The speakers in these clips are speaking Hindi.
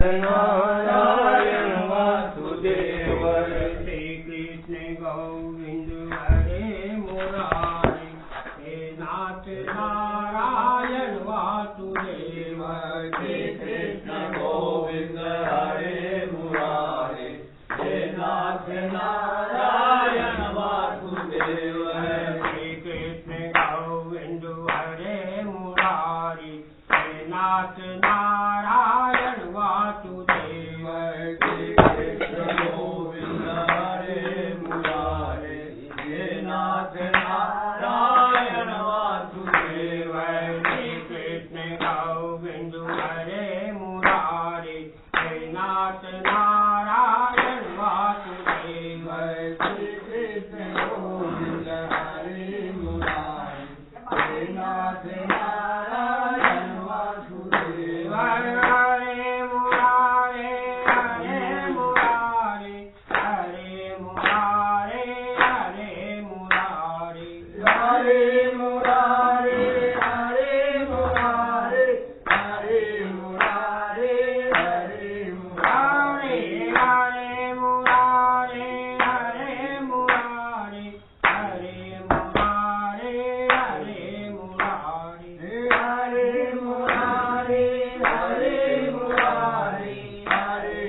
नारायण वासुदेव श्री कृष्ण गोविंद हरे मुरारी हे नाथ नारायण वासुदेव श्री कृष्ण गोविंद हरे मुरारी हे नाथ नारायण वासुदेव श्री कृष्ण गोविंद हरे मुरारी हे नाथ नारायण वासुदेव श्री कृष्ण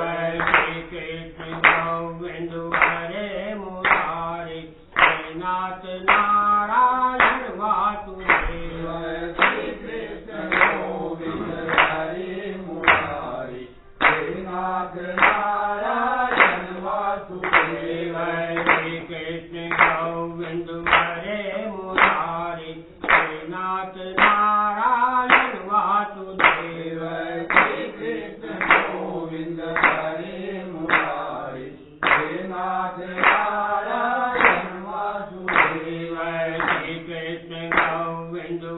गोविंद हरे मुरारी हे नाथ नारायण वासुदेव श्री कृष्ण गोविंद हरे मुरारी हे नाथ नारायण वासुदेव श्री कृष्ण गोविंद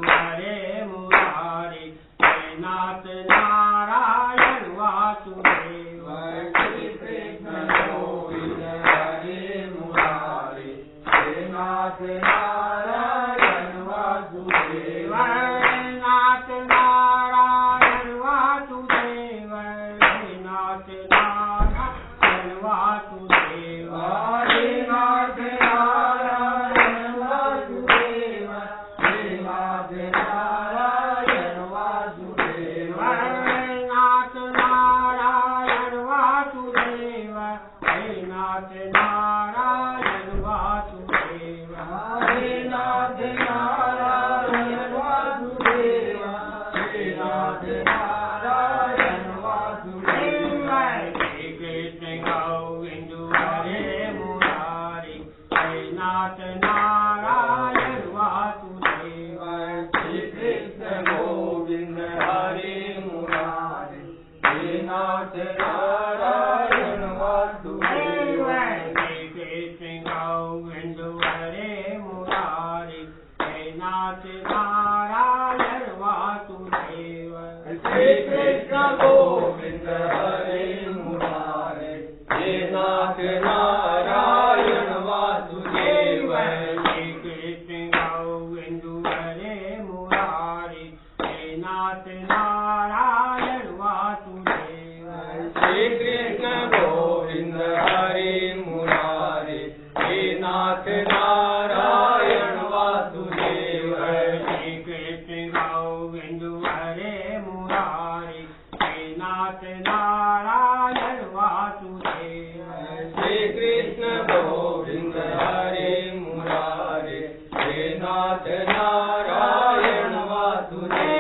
हरे मुरारी हे नाथ नारायण वासुदेव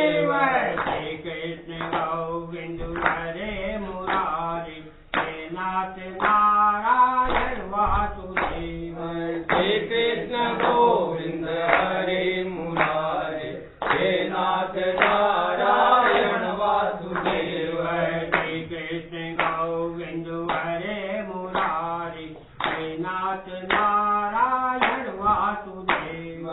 नाथ नारायण वासुदेव। श्री कृष्ण गोविंद हरे मुरारे, हे नाथ नारायण वासुदेव। श्री कृष्ण गोविंद हरे मुरारे, हे नाथ नारायण वासुदेव।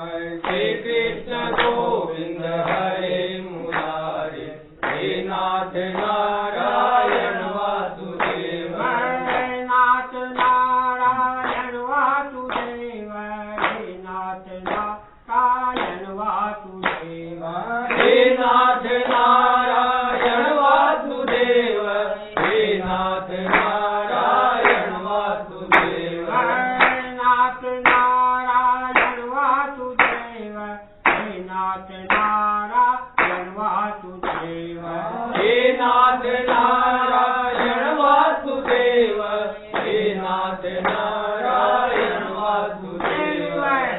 श्री कृष्ण गोविंद हरे मुरारे, हे नाथ नारायण वासुदेव। नाथ नारायण वासुदेव, हे नाथ नारायण वासुदेव। हे नाथ नारायण वासुदेव, हे नाथ नारायण वासुदेव। नाथ नारायण वासुदेव, हे नाथ नारायण वासुदेव। हे नाथ नारायण वासुदेव, हे नाथ नारायण वासुदेव।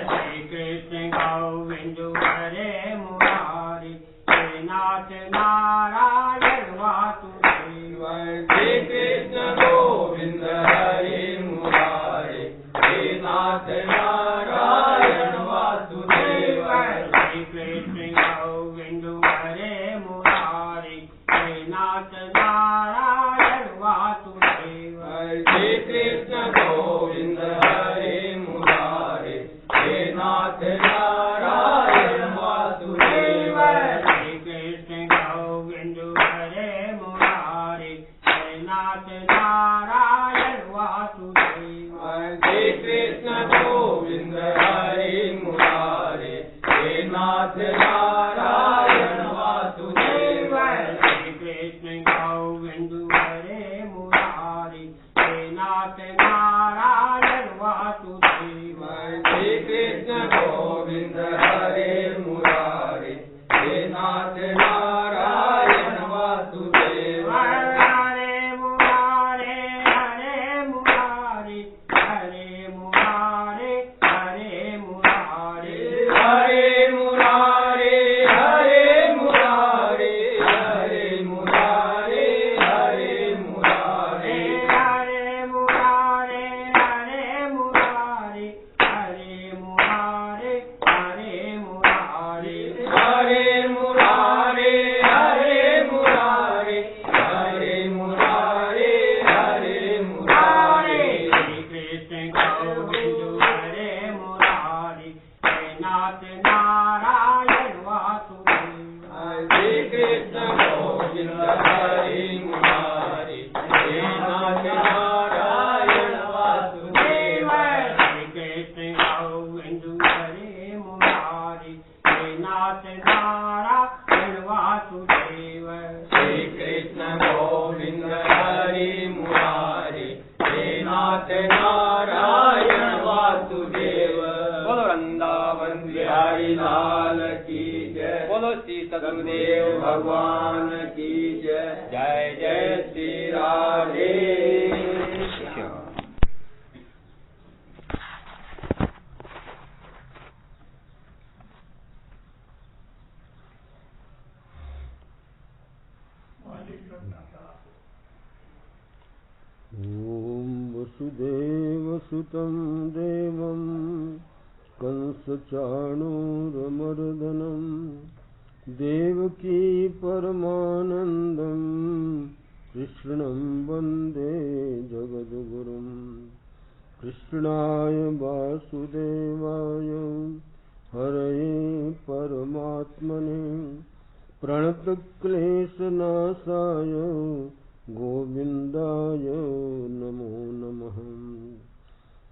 श्री कृष्ण गोविंद हरे मुरारे, हे नाथ नारायण वासुदेव। श्री कृष्ण गोविंद हरे मुरारे, हे नाथ नारायण वासुदेव। श्री कृष्ण गोविंद हरे मुरारे, हे नाथ नारायण वासुदेव। श्री कृष्ण गोविंद हरे मुरारे, हे नाथ नारायण वासुदेव। श्री कृष्ण गोविंद हरे मुरारे, हे नाथ नारायण वासुदेव। श्री कृष्ण गोविंद हरे मुरारे, हे नाथ नारायण वासुदेव। श्री कृष्ण गोविंद हरे मुरारे, हे नाथ नारायण वासुदेव। श्री कृष्ण गोविंद हरे मुरारे, हे नाथ नारायण वासुदेव। हरे मुरारे, हरे मुरारे, हरे मुरारे, हरे मुरारे। हरे मुरारे, हरे मुरारे, हरे मुरारे, हरे मुरारे। हरे मुरारे, हरे मुरारे, हरे मुरारे, हरे मुरारे। हरे मुरारे, हरे मुरारे, हरे मुरारे, हरे मुरारे। श्री कृष्ण गोविंद हरे मुरारे, हे नाथ नारायण वासुदेव। श्री कृष्ण गोविंद हरे मुरारे, हे नाथ नारायण वासुदेव। श्री कृष्ण गोविंद हरे मुरारे, हे नाथ नारायण वासुदेव। श्री कृष्ण गोविंद हरे मुरारे, हे नाथ नारायण वासुदेव। बोलो वृंदावन बिहारी लाल की जय, बोलो श्री सदगुरुदेव भगवान की जय। जय जय श्री राधे। ॐ वसुदेवसुतं देवं कंसचाणूरमर्दनं देवकी परमानन्दं कृष्णं वन्दे जगद्गुरुं। कृष्णाय वासुदेवाय हरये परमात्मने प्रणतक्लेशनाशाय गोविन्दाय नमो नमः।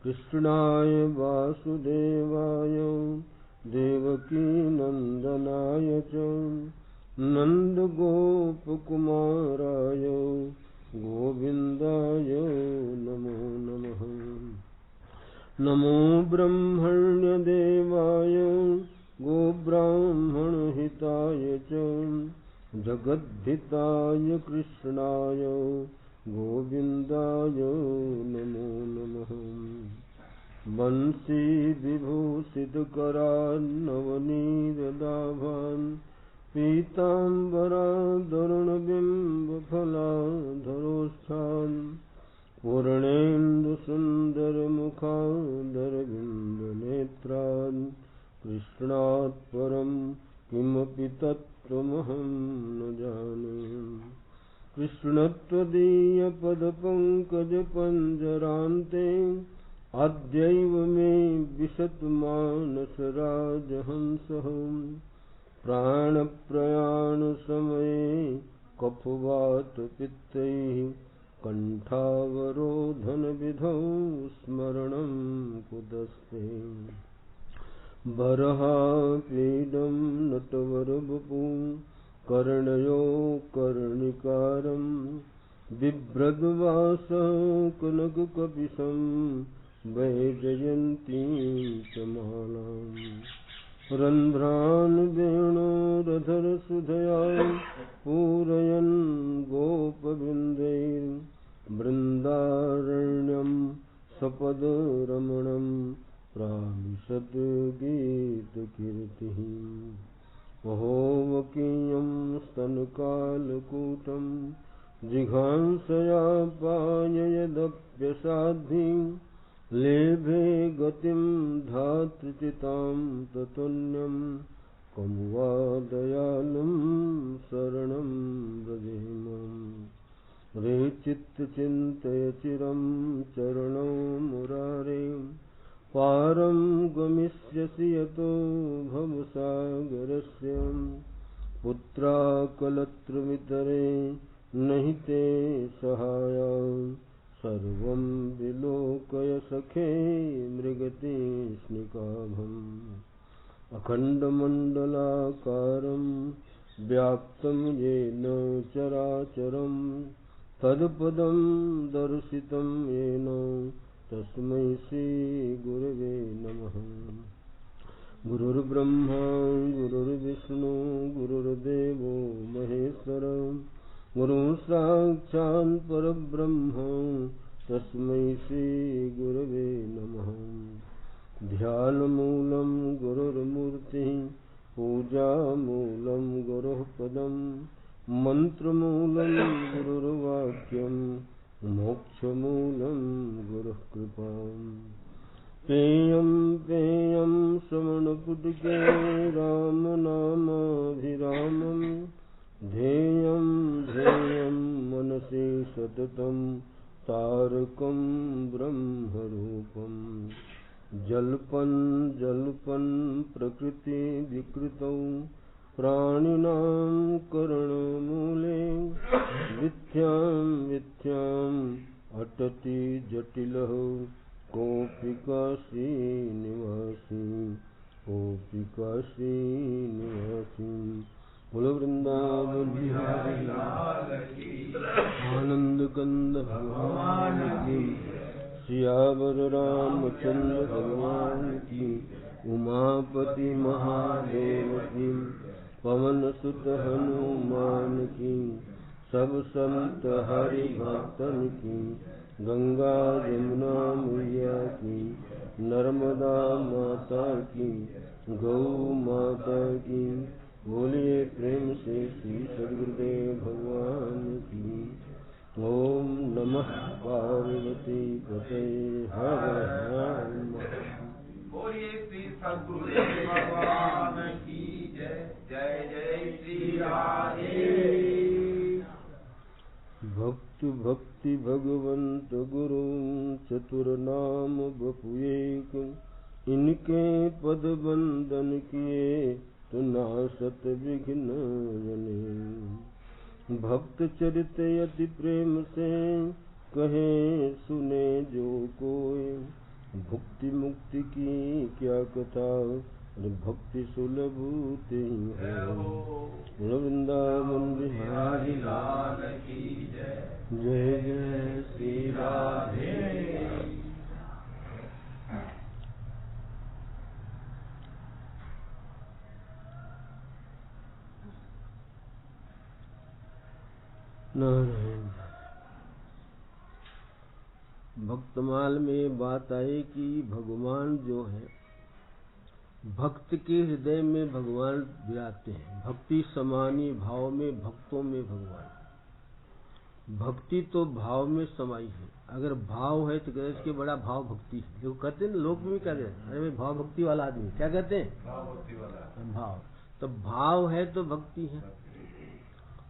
कृष्णाय वासुदेवाय देवकीनन्दनाय च नन्दगोपकुमाराय गोविन्दाय नमो नमः। नमो ब्रह्मण्यदेवाय गोब्राह्मणहिताय च जगद्धिताय कृष्णाय गोविन्दाय नमो नमः। बंसी विभूषितकरान्नवनीरदाभान् पीताम्बराधरुणबिम्बफलाधरोष्ठान् पूर्णेन्दुसुन्दरमुखादरविन्दनेत्रान् कृष्णात् परं किमपि तत्त्वमहं न जाने। कृष्णत्वदीयपदपङ्कजपञ्जरान्ते अद्यैव मे विशतु मानसराजहंसः। प्राणप्रयाणसमये कफवातपित्तैः कण्ठावरोधनविधौ स्मरणं कुतस्ते। बर्हापीडं नटवरवपु कर्णयो कर्णिकारं बिभ्रद्वासः कनककपिशं वैजयन्तीं च मालाम्। रन्ध्रान् वेणोरधरसुधया पूरयन् गोपवृन्दैर्बृन्दारण्यं सपदरमणं प्राविशत् गीतकीर्तिः। अहोमकीयं स्तनकालकूटं जिघांसया पाययदप्यसाध्वीं। लेभे गतिं धातृचितां ततुल्यं कं वा दयालुं शरणं व्रजेम। रे चित्तचिन्तय चिरं चरणौ मुरारे पारं गमिष्यसि यतो भवसागरस्य। पुत्राकलत्रमितरे नहि ते सहाया सर्वं विलोकय सखे मृगतृष्णिकाभम्। अखण्डमण्डलाकारं व्याप्तं येन चराचरं तत्पदं दर्शितं येन तस्मै श्रीगुरवे नमः। गुरुर्ब्रह्मा गुरुर्विष्णु गुरुर्देवो महेश्वर गुरुः साक्षात् परब्रह्म तस्मै श्रीगुरवे नमः। ध्यानमूलं गुरुर्मूर्तिः पूजामूलं गुरुः पदं मन्त्रमूलं गुरुर्वाक्यं मोक्षमूलं गुरुः कृपा। पेयं पेयं श्रवणपुटके रामनामाभिरामं ध्येयं ध्येयं मनसि सततं तारकं ब्रह्मरूपं। जल्पन् जल्पन् प्रकृतिविकृतौ प्राणिनां करणमूले विद्यां विद्याम् अटति जटिलः कोऽपि काशीनिवासी कोऽपि काशीनिवासी। बोलो वृंदावन बिहारी आनंद कंद भगवान की। सियावर रामचंद्र भगवान की। उमापति महादेव की। पवन सुत हनुमान की। सब संत हरि भक्तन की। गंगा यमुना मैया की। नर्मदा माता की। गौ माता की। बोलिए प्रेम से श्री सद्गुरुदेव भगवान की। ओम नमः पार्वती पते हर हर महादेव। बोलिए श्री सद्गुरुदेव भगवान की जय। जय जय श्री राधे। भक्त भक्ति भगवंत गुरु चतुर नाम बपु एक। इनके पद बंदन किए तो नासत विघ्न जने। भक्त चरित यति प्रेम से कहे सुने जो कोई। भुक्ति मुक्ति की क्या कथा भक्ति सुलभ ते है। वृंदावन बिहारी लाल की जय। जय जय श्री राधे। नारायण। भक्तमाल में ये बात आई कि भगवान जो है भक्त के हृदय में भगवान विराजते हैं। भक्ति समानी भाव में भक्तों में भगवान। भक्ति तो भाव में समाई है। अगर भाव है तो कहते इसके बड़ा भाव भक्ति। जो कहते हैं ना लोग भी क्या कहते हैं, अरे भाई भाव भक्ति वाला आदमी, क्या कहते हैं, भाव भक्ति वाला। भाव। तो भाव है तो भक्ति है।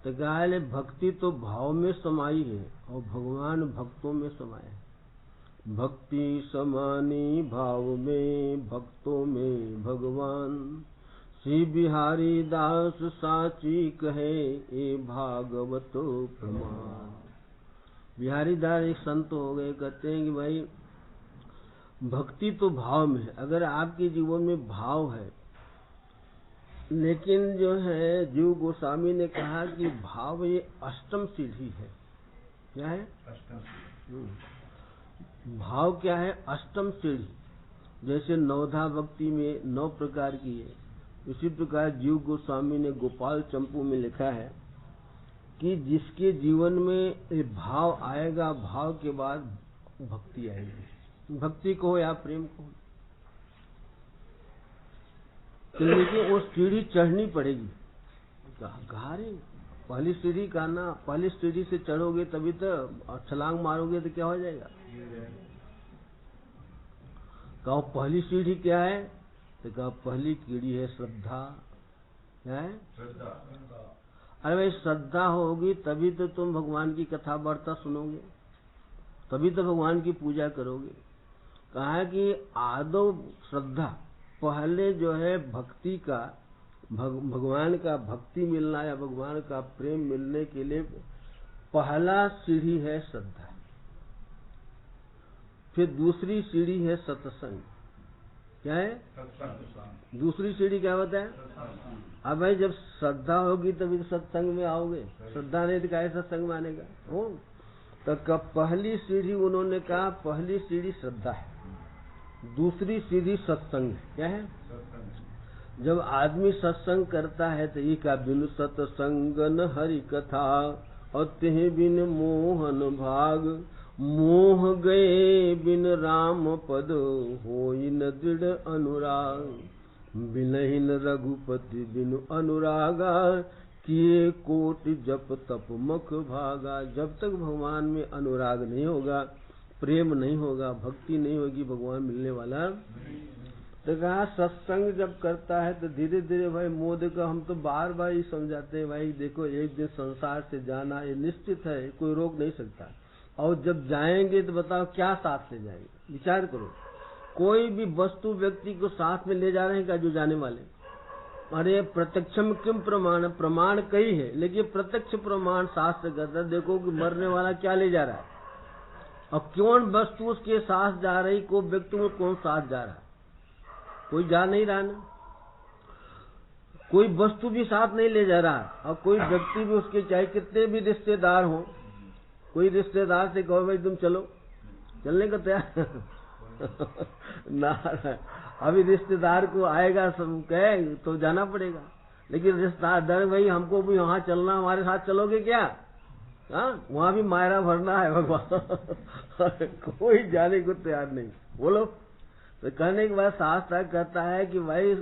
तो कहा है भक्ति तो भाव में समाई है और भगवान भक्तों में समाये है। भक्ति समानी भाव में, भक्तों में भगवान। श्री बिहारी दास साची कहे, ए भागवत प्रमाण। बिहारी दास एक संत हो गए, कहते हैं कि भाई भक्ति तो भाव में है। अगर आपके जीवन में भाव है, लेकिन जो है जीव गोस्वामी ने कहा कि भाव ये अष्टम सीढ़ी है। क्या है? अष्टम सीढ़ी। भाव क्या है? अष्टम सीढ़ी। जैसे नवधा भक्ति में 9 प्रकार की है, इसी प्रकार जीव गोस्वामी ने गोपाल चंपू में लिखा है कि जिसके जीवन में भाव आएगा, भाव के बाद भक्ति आएगी। भक्ति को या प्रेम को, तो लेकिन वो सीढ़ी चढ़नी पड़ेगी। कहा रे पहली सीढ़ी का ना, पहली सीढ़ी से चढ़ोगे तभी तो, छलांग मारोगे तो क्या हो जाएगा। कहो पहली सीढ़ी क्या है, तो कहा पहली सीढ़ी है श्रद्धा। क्या है? श्रद्धा। अरे भाई श्रद्धा होगी तभी तो तुम भगवान की कथा वार्ता सुनोगे, तभी तो भगवान की पूजा करोगे। कहा कि आदो श्रद्धा, पहले जो है भक्ति का, भगवान का भक्ति मिलना या भगवान का प्रेम मिलने के लिए पहला सीढ़ी है श्रद्धा। फिर दूसरी सीढ़ी है सत्संग। क्या है? सत्संग। दूसरी सीढ़ी क्या होता है? अब भाई जब श्रद्धा होगी तभी तो सत्संग में आओगे, श्रद्धा नहीं तो कैसे सत्संग में आनेगा हो। तो कब पहली सीढ़ी उन्होंने कहा, पहली सीढ़ी श्रद्धा है, दूसरी सीढ़ी सत्संग है। क्या है? सत्संग। जब आदमी सत्संग करता है तो ये का बिन सत्संग न हरि कथा, और तेह बिन मोहन भाग। मोह गए बिन राम पद, होई न दृढ़ अनुराग। बिनहिन रघुपति बिन अनुरागा, किए कोटि जप तप मख भागा। जब तक भगवान में अनुराग नहीं होगा, प्रेम नहीं होगा, भक्ति नहीं होगी, भगवान मिलने वाला। तो कहा सत्संग जब करता है तो धीरे धीरे भाई मोद का, हम तो बार बार ही समझाते हैं भाई देखो एक दिन संसार से जाना ये निश्चित है, कोई रोक नहीं सकता। और जब जाएंगे तो बताओ क्या साथ ले जाएंगे, विचार करो। कोई भी वस्तु व्यक्ति को साथ में ले जा रहे हैं क्या जो जाने वाले? अरे प्रत्यक्षम किम प्रमाण, प्रमाण कई है लेकिन प्रत्यक्ष प्रमाण शास्त्र कहता है देखो कि मरने वाला क्या ले जा रहा है, और कौन वस्तु उसके साथ जा रही, को व्यक्ति में कौन साथ जा रहा है, कोई जा नहीं रहा ना। कोई वस्तु भी साथ नहीं ले जा रहा, और कोई व्यक्ति भी उसके चाहे कितने भी रिश्तेदार हो, कोई रिश्तेदार से कहो भाई तुम चलो, चलने को तैयार ना। अभी रिश्तेदार को आएगा सब कहे तो जाना पड़ेगा, लेकिन रिश्तेदार भाई हमको भी वहां चलना, हमारे साथ चलोगे क्या? हाँ, वहां भी मायरा भरना है भगवान। कोई जाने को तैयार नहीं। बोलो तो कहने के बाद शास्त्र कहता है कि भाई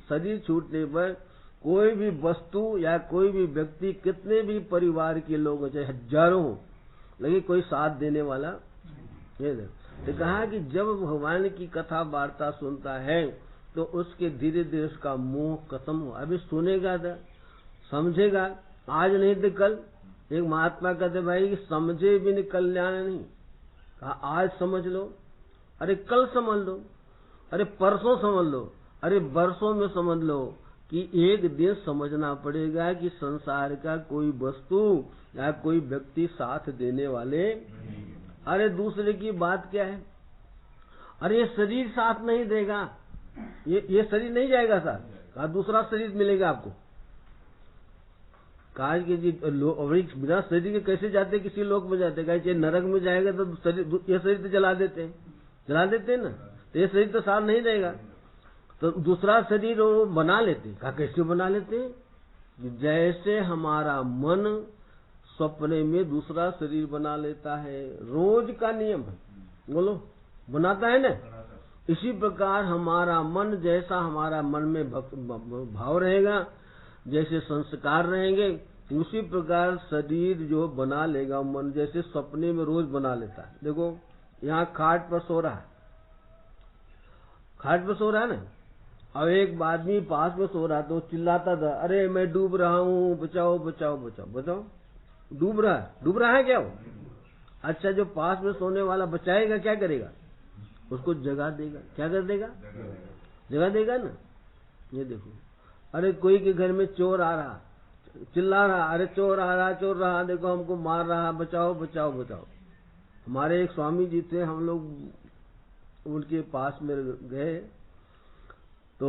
शरीर छूटने पर कोई भी वस्तु या कोई भी व्यक्ति, कितने भी परिवार के लोग हो, चाहे हजारों हो, लेकिन कोई साथ देने वाला ये। तो कहा कि जब भगवान की कथा वार्ता सुनता है तो उसके धीरे धीरे उसका मोह खत्म हो। अभी सुनेगा तो समझेगा, आज नहीं तो कल। एक महात्मा कहते भाई समझे बिन कल्याण नहीं। कहा आज समझ लो, अरे कल समझ लो, अरे परसों समझ लो, अरे वर्षों में समझ लो कि एक दिन समझना पड़ेगा कि संसार का कोई वस्तु या कोई व्यक्ति साथ देने वाले। अरे दूसरे की बात क्या है, अरे ये शरीर साथ नहीं देगा, ये शरीर नहीं जाएगा साथ, कहा दूसरा शरीर मिलेगा आपको। कहा कि जी बिना शरीर के कैसे जाते, किसी लोक में जाते, कहा चाहे नरक में जाएगा तो ये शरीर तो जला देते हैं ना, तो ये शरीर तो साथ नहीं देगा, तो दूसरा शरीर वो बना लेते। कहा कैसे बना लेते? जैसे हमारा मन सपने में दूसरा शरीर बना लेता है, रोज का नियम है, बोलो बनाता है ना। इसी प्रकार हमारा मन, जैसा हमारा मन में भाव रहेगा, जैसे संस्कार रहेंगे, उसी प्रकार शरीर जो बना लेगा मन, जैसे सपने में रोज बना लेता है। देखो यहाँ खाट पर सो रहा है, खाट पर सो रहा है ना, अब एक आदमी पास में सो रहा तो चिल्लाता था, अरे मैं डूब रहा हूँ, बचाओ बचाओ बचाओ बचाओ। डूब रहा है क्या वो? अच्छा, जो पास में सोने वाला बचाएगा क्या करेगा? उसको जगा देगा। क्या कर देगा? जगा देगा ना। ये देखो, अरे कोई के घर में चोर आ रहा, चिल्ला रहा, अरे चोर आ रहा, चोर रहा, देखो हमको मार रहा, बचाओ बचाओ बचाओ। हमारे एक स्वामी जी थे, हम लोग उनके पास में गए तो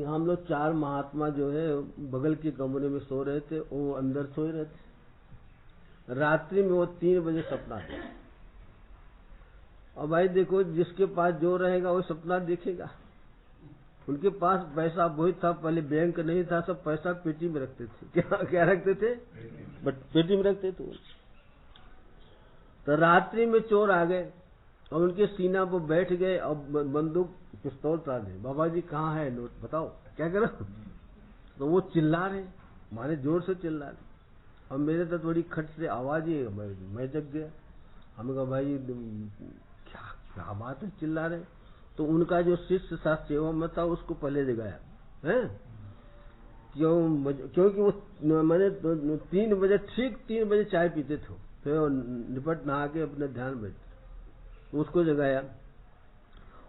हम लोग 4 महात्मा जो है बगल के कमरे में सो रहे थे, वो अंदर सोए रहे थे। रात्रि में वो 3 बजे सपना था। और भाई देखो, जिसके पास जो रहेगा वो सपना देखेगा। उनके पास पैसा बहुत था, पहले बैंक नहीं था, सब पैसा पेटी में रखते थे। क्या रखते थे? पेटी में रखते थे। तो रात्रि में चोर आ गए और उनके सीना पर बैठ गए और बंदूक पिस्तौल तार दे, बाबा जी कहाँ है नोट, बताओ क्या करो। तो वो चिल्ला रहे, मारे जोर से चिल्ला रहे, और मेरे तो थोड़ी खट से आवाज ही, मैं जग गया। हमें कहा भाई क्या बात है, चिल्ला रहे। तो उनका जो शिष्य था सेवा में था, उसको पहले जगाया है। क्योंकि वो मैंने 3 बजे, ठीक 3 बजे चाय पीते थे, फिर निपट नहा के अपने ध्यान में, उसको जगाया,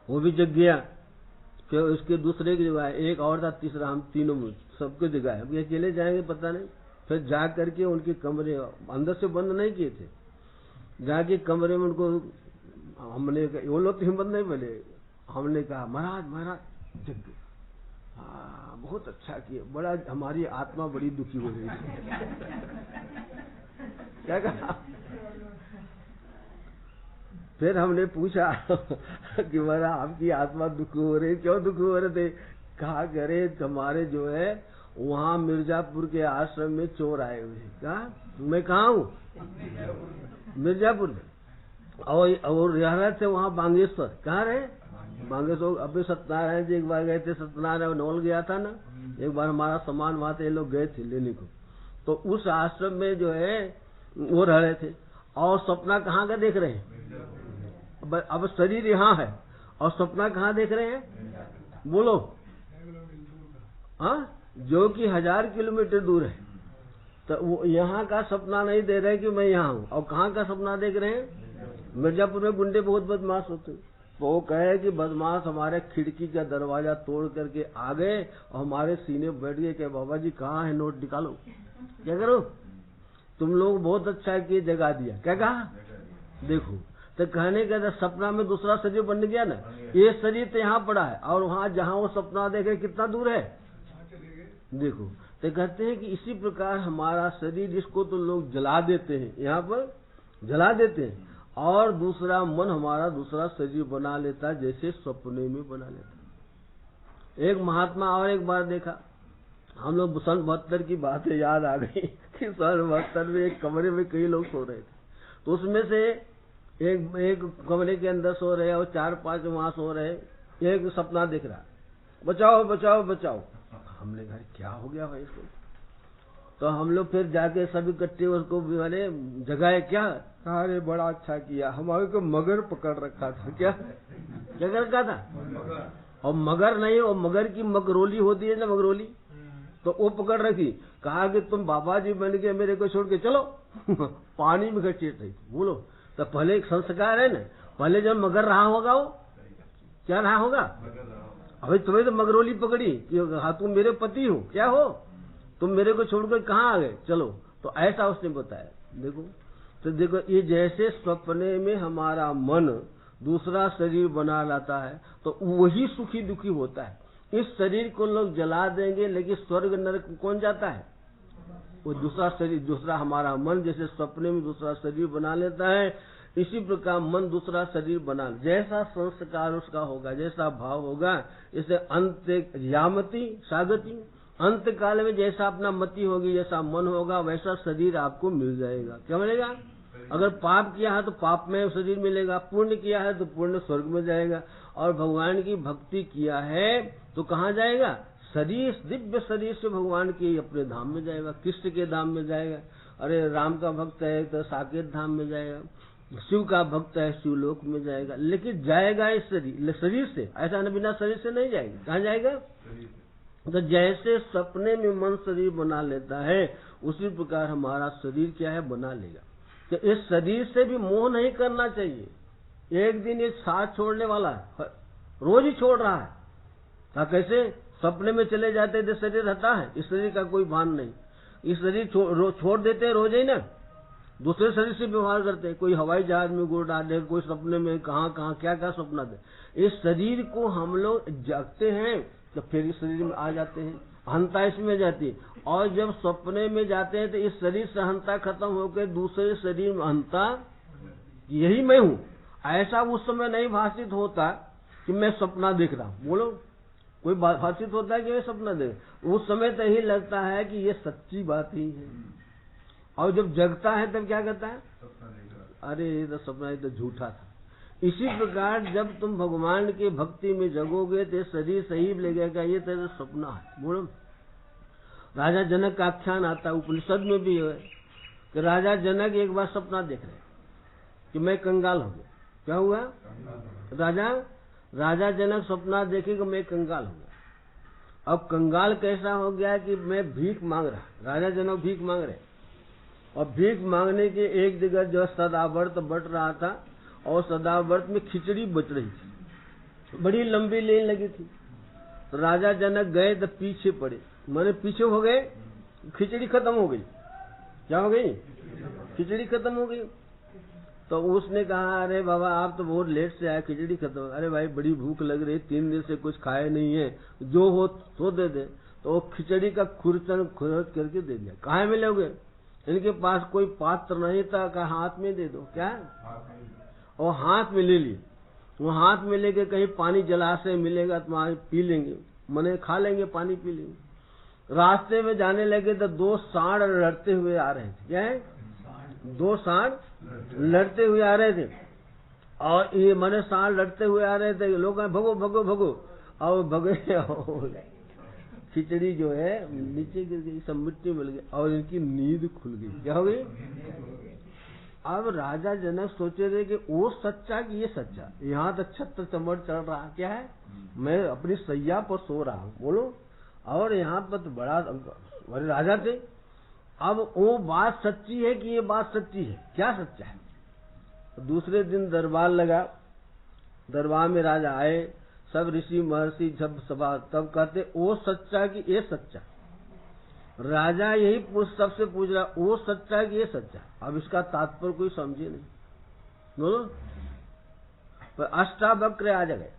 वो भी जग गया। फिर उसके दूसरे को जगाया, एक और था, तीसरा, हम तीनों में सबको जगाया। अब ये अकेले जाएंगे पता नहीं। फिर जा करके उनके कमरे अंदर से बंद नहीं किए थे, जाके कमरे में उनको हमने, वो लोग तो हिम्मत नहीं बोले, हमने कहा महाराज महाराज जग गए, बहुत अच्छा किया, बड़ा हमारी आत्मा बड़ी दुखी हो रही है। क्या कहा? फिर हमने पूछा कि महाराज आपकी आत्मा दुखी हो रही, क्यों दुखी हो रहे थे? कहा करे हमारे जो है वहाँ मिर्जापुर के आश्रम में चोर आए हुए। कहा मैं कहाँ हूँ? मिर्जापुर में। और रह रहे थे वहाँ बांगेश्वर। कहाँ रहे? बांगेश्वर। अभी सत्यनारायण जी एक बार गए थे, सत्यनारायण नौल गया था ना, एक बार हमारा सामान वहाँ थे, ये लोग गए थे लेने को। तो उस आश्रम में जो है वो रह रहे थे, और सपना कहाँ का देख रहे हैं? अब शरीर यहाँ है और सपना कहाँ देख रहे हैं? बोलो। हाँ, जो कि 1000 किलोमीटर दूर है। तो वो यहाँ का सपना नहीं दे रहे कि मैं यहाँ हूँ, और कहाँ का सपना देख रहे हैं? मिर्जापुर में गुंडे बहुत बदमाश होते, तो वो कहे कि बदमाश हमारे खिड़की का दरवाजा तोड़ करके आ गए और हमारे सीने बैठ गए कि बाबा जी कहाँ है, नोट निकालो। क्या करो? तुम लोग बहुत अच्छा किए, जगा दिया। क्या कहा? देखो, तो कहने का सपना में दूसरा शरीर बन गया ना, ये शरीर तो यहाँ पड़ा है, और वहाँ जहाँ वो सपना देखे कितना दूर है। देखो, तो कहते हैं कि इसी प्रकार हमारा शरीर, जिसको तो लोग जला देते हैं, यहाँ पर जला देते हैं, और दूसरा मन हमारा दूसरा शरीर बना लेता है, जैसे सपने में बना लेता। एक महात्मा और एक बार देखा, हम लोग सन 72 की बातें याद आ गई कि सन 72 में एक कमरे में कई लोग सो रहे थे, तो उसमें से एक कमरे के अंदर सो रहे और 4-5 वहां सो रहे। एक सपना दिख रहा, बचाओ बचाओ बचाओ। हमने कहा क्या हो गया भाई इसको? तो हम लोग फिर जाके सभी इकट्ठे उसको मैंने जगाए। क्या? अरे बड़ा अच्छा किया, हमारे को मगर पकड़ रखा था। क्या कर रखा था? और मगर नहीं, वो मगर की मगरोली होती है ना, मगरोली, तो वो पकड़ रखी। कहा कि तुम बाबा जी बन के मेरे को छोड़ के चलो। पानी में घसीट रही। बोलो, तो पहले एक संस्कार है ना, पहले जब मगर रहा होगा, वो क्या रहा होगा? अभी तुम्हें तो मगरोली पकड़ी कि हाँ तुम मेरे पति हो, क्या हो तुम, मेरे को छोड़कर कहाँ आ गए, चलो। तो ऐसा उसने बताया। देखो, तो देखो, ये जैसे सपने में हमारा मन दूसरा शरीर बना लाता है, तो वही सुखी दुखी होता है। इस शरीर को लोग जला देंगे, लेकिन स्वर्ग नरक कौन जाता है? वो दूसरा शरीर, दूसरा हमारा मन जैसे सपने में दूसरा शरीर बना लेता है, इसी प्रकार मन दूसरा शरीर बना, जैसा संस्कार उसका होगा, जैसा भाव होगा, इसे अंत यामति सागति, अंत काल में जैसा अपना मति होगी, जैसा मन होगा, वैसा शरीर आपको मिल जाएगा। क्या मिलेगा? अगर पाप किया है तो पाप में शरीर मिलेगा, पुण्य किया है तो पुण्य स्वर्ग में जाएगा, और भगवान की भक्ति किया है तो कहाँ जाएगा? शरीर, दिव्य शरीर से भगवान के अपने धाम में जाएगा, कृष्ण के धाम में जाएगा। अरे राम का भक्त है तो साकेत धाम में जाएगा, शिव का भक्त है शिवलोक में जाएगा, लेकिन जाएगा इस शरीर से, ऐसा न बिना शरीर से नहीं जाएगा। कहाँ जाएगा? तो जैसे सपने में मन शरीर बना लेता है, उसी प्रकार हमारा शरीर क्या है, बना लेगा। तो इस शरीर से भी मोह नहीं करना चाहिए। एक दिन ये साथ छोड़ने वाला है, रोज ही छोड़ रहा है। कैसे? सपने में चले जाते थे, शरीर रहता है, इस शरीर का कोई भान नहीं। इस शरीर छोड़ देते हैं रोज ही ना, दूसरे शरीर से व्यवहार करते हैं। कोई हवाई जहाज में गुड़ डाले, कोई सपने में कहाँ कहाँ क्या क्या सपना दे। इस शरीर को हम लोग जागते हैं तो फिर इस शरीर में आ जाते हैं, अहंता इसमें जाती है। और जब सपने में जाते हैं तो इस शरीर से अहंता खत्म होकर दूसरे शरीर में अहंता, यही मैं हूँ, ऐसा उस समय नहीं भाषित होता कि मैं सपना देख रहा हूँ। बोलो, कोई भाषित होता है कि मैं सपना देख? उस समय तो यही लगता है कि ये सच्ची बात ही है। और जब जगता है तब क्या कहता है, अरे ये तो सपना, ये तो झूठा था। इसी प्रकार जब तुम भगवान के भक्ति में जगोगे तो शरीर सही लगेगा, ये तेरा सपना है। बोलो, राजा जनक का आख्यान आता है, उपनिषद में भी है कि राजा जनक एक बार सपना देख रहे कि मैं कंगाल हो गया। क्या हुआ? राजा जनक सपना देखे कि मैं कंगाल हो गया। अब कंगाल कैसा हो गया कि मैं भीख मांग रहा, राजा जनक भीख मांग रहे, और भीख मांगने के एक जगह जो सदाव्रत बट रहा था, और सदाव्रत में खिचड़ी बच रही थी, बड़ी लंबी लाइन लगी थी। तो राजा जनक गए तो पीछे पड़े, माने पीछे हो गए, खिचड़ी खत्म हो गई। क्या हो गई? खिचड़ी खत्म हो गई। तो उसने कहा, अरे बाबा आप तो बहुत लेट से आए, खिचड़ी खत्म। अरे भाई बड़ी भूख लग रही, 3 दिन से कुछ खाए नहीं है, जो हो तो दे दे। तो वो खिचड़ी का खुरचन खुरच करके दे दिया। कहाँ मिलोगे? इनके पास कोई पात्र नहीं था, कहा हाथ में दे दो। क्या? और हाथ में ले ली। वो हाथ में लेके कहीं पानी जलाशय मिलेगा तो पी लेंगे, मने खा लेंगे, पानी पी लेंगे। रास्ते में जाने लगे तो 2 सांड लड़ते हुए आ रहे थे। क्या है? 2 सांड लड़ते हुए आ रहे थे, और ये मने सांड लड़ते हुए आ रहे थे। लोग भगो भगो भगो, और भगे, खिचड़ी जो है नीचे गिर गई, सब मिट्टी मिल गई, और इनकी नींद खुल गई। क्या हो गई? अब राजा जनक सोचे थे कि वो सच्चा कि ये सच्चा, यहाँ तो छत्र चमट चढ़ रहा। क्या है? मैं अपनी सैया पर सो रहा हूँ। बोलो, और यहाँ पर तो बड़े राजा थे। अब वो बात सच्ची है कि ये बात सच्ची है? क्या सच्चा है? दूसरे दिन दरबार लगा, दरबार में राजा आए, सब ऋषि महर्षि सब सभा, तब कहते वो सच्चा कि ये सच्चा। राजा यही सबसे पूछ रहा, वो सच्चा कि ये सच्चा। अब इसका तात्पर्य कोई समझे नहीं। बोलो, पर अष्टावक्र आ गए।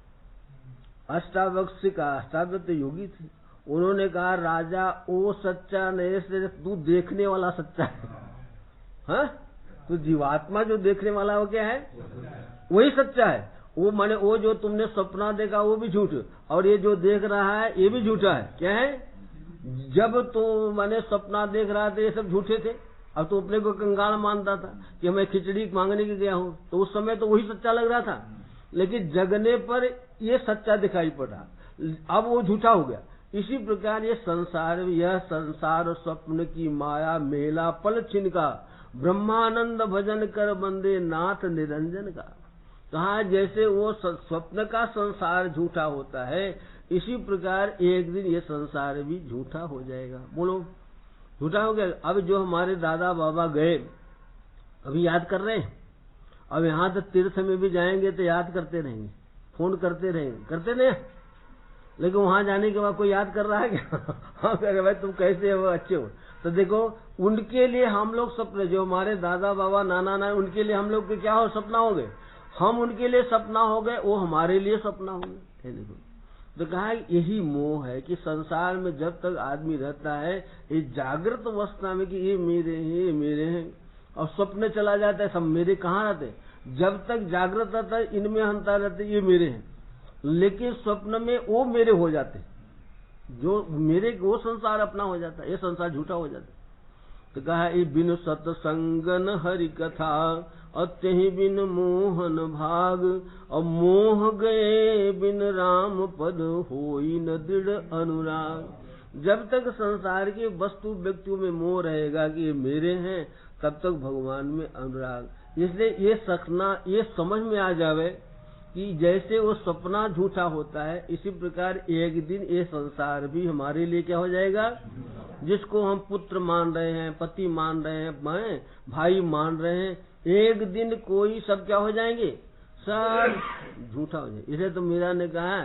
अष्टावक्र से कहा, अष्टावक्र तो योगी थे, उन्होंने कहा राजा वो सच्चा नहीं से तू देखने वाला सच्चा है। हाँ, तो जीवात्मा जो देखने वाला वो क्या है? वही सच्चा है। वो माने वो जो तुमने सपना देखा वो भी झूठ, और ये जो देख रहा है ये भी झूठा है। क्या है? जब तो मैंने सपना देख रहा था ये सब झूठे थे। अब तो अपने को कंगाल मानता था कि मैं खिचड़ी मांगने के गया हूँ, तो उस समय तो वही सच्चा लग रहा था, लेकिन जगने पर ये सच्चा दिखाई पड़ा, अब वो झूठा हो गया। इसी प्रकार ये संसार, यह संसार स्वप्न की माया मेला पल छिन का, ब्रह्मानंद भजन कर बंदे नाथ निरंजन का। कहा जैसे वो स्वप्न का संसार झूठा होता है, इसी प्रकार एक दिन ये संसार भी झूठा हो जाएगा। बोलो, झूठा हो गया। अब जो हमारे दादा बाबा गए, अभी याद कर रहे हैं। अब यहाँ तो तीर्थ में भी जाएंगे तो याद करते रहेंगे, फोन करते रहेंगे, करते नहीं, लेकिन वहां जाने के बाद कोई याद कर रहा है क्या? हाँ, भाई तुम कैसे हो, अच्छे हो। तो देखो, उनके लिए हम लोग सपने, जो हमारे दादा बाबा नाना नानी, उनके लिए हम लोग के क्या हो, सपना हो गए। हम उनके लिए सपना हो गए, वो हमारे लिए सपना हो गए। देखो, तो कहा यही मोह है कि संसार में जब तक आदमी रहता है ये जागृत अवस्था में कि ये मेरे हैं, ये मेरे हैं, और स्वप्न चला जाता है सब मेरे। कहाँ रहते? जब तक जागृत रहता है इनमें हंता रहते ये मेरे हैं, लेकिन स्वप्न में वो मेरे हो जाते, जो मेरे वो संसार अपना हो जाता है, ये संसार झूठा हो जाता है। तो कहा ये बिनु सत्संगन हरि कथा और तेहि बिन मोहन भाग, और मोह गए बिन राम पद होई न दृढ़ अनुराग। जब तक संसार के वस्तु व्यक्तियों में मोह रहेगा कि ये मेरे हैं, तब तक भगवान में अनुराग। इसलिए ये समझ में आ जावे कि जैसे वो सपना झूठा होता है, इसी प्रकार एक दिन ये संसार भी हमारे लिए क्या हो जाएगा। जिसको हम पुत्र मान रहे हैं, पति मान रहे हैं, भाई मान रहे हैं, एक दिन कोई सब क्या हो जाएंगे, सब झूठा हो जाए। इसलिए तो मीरा ने कहा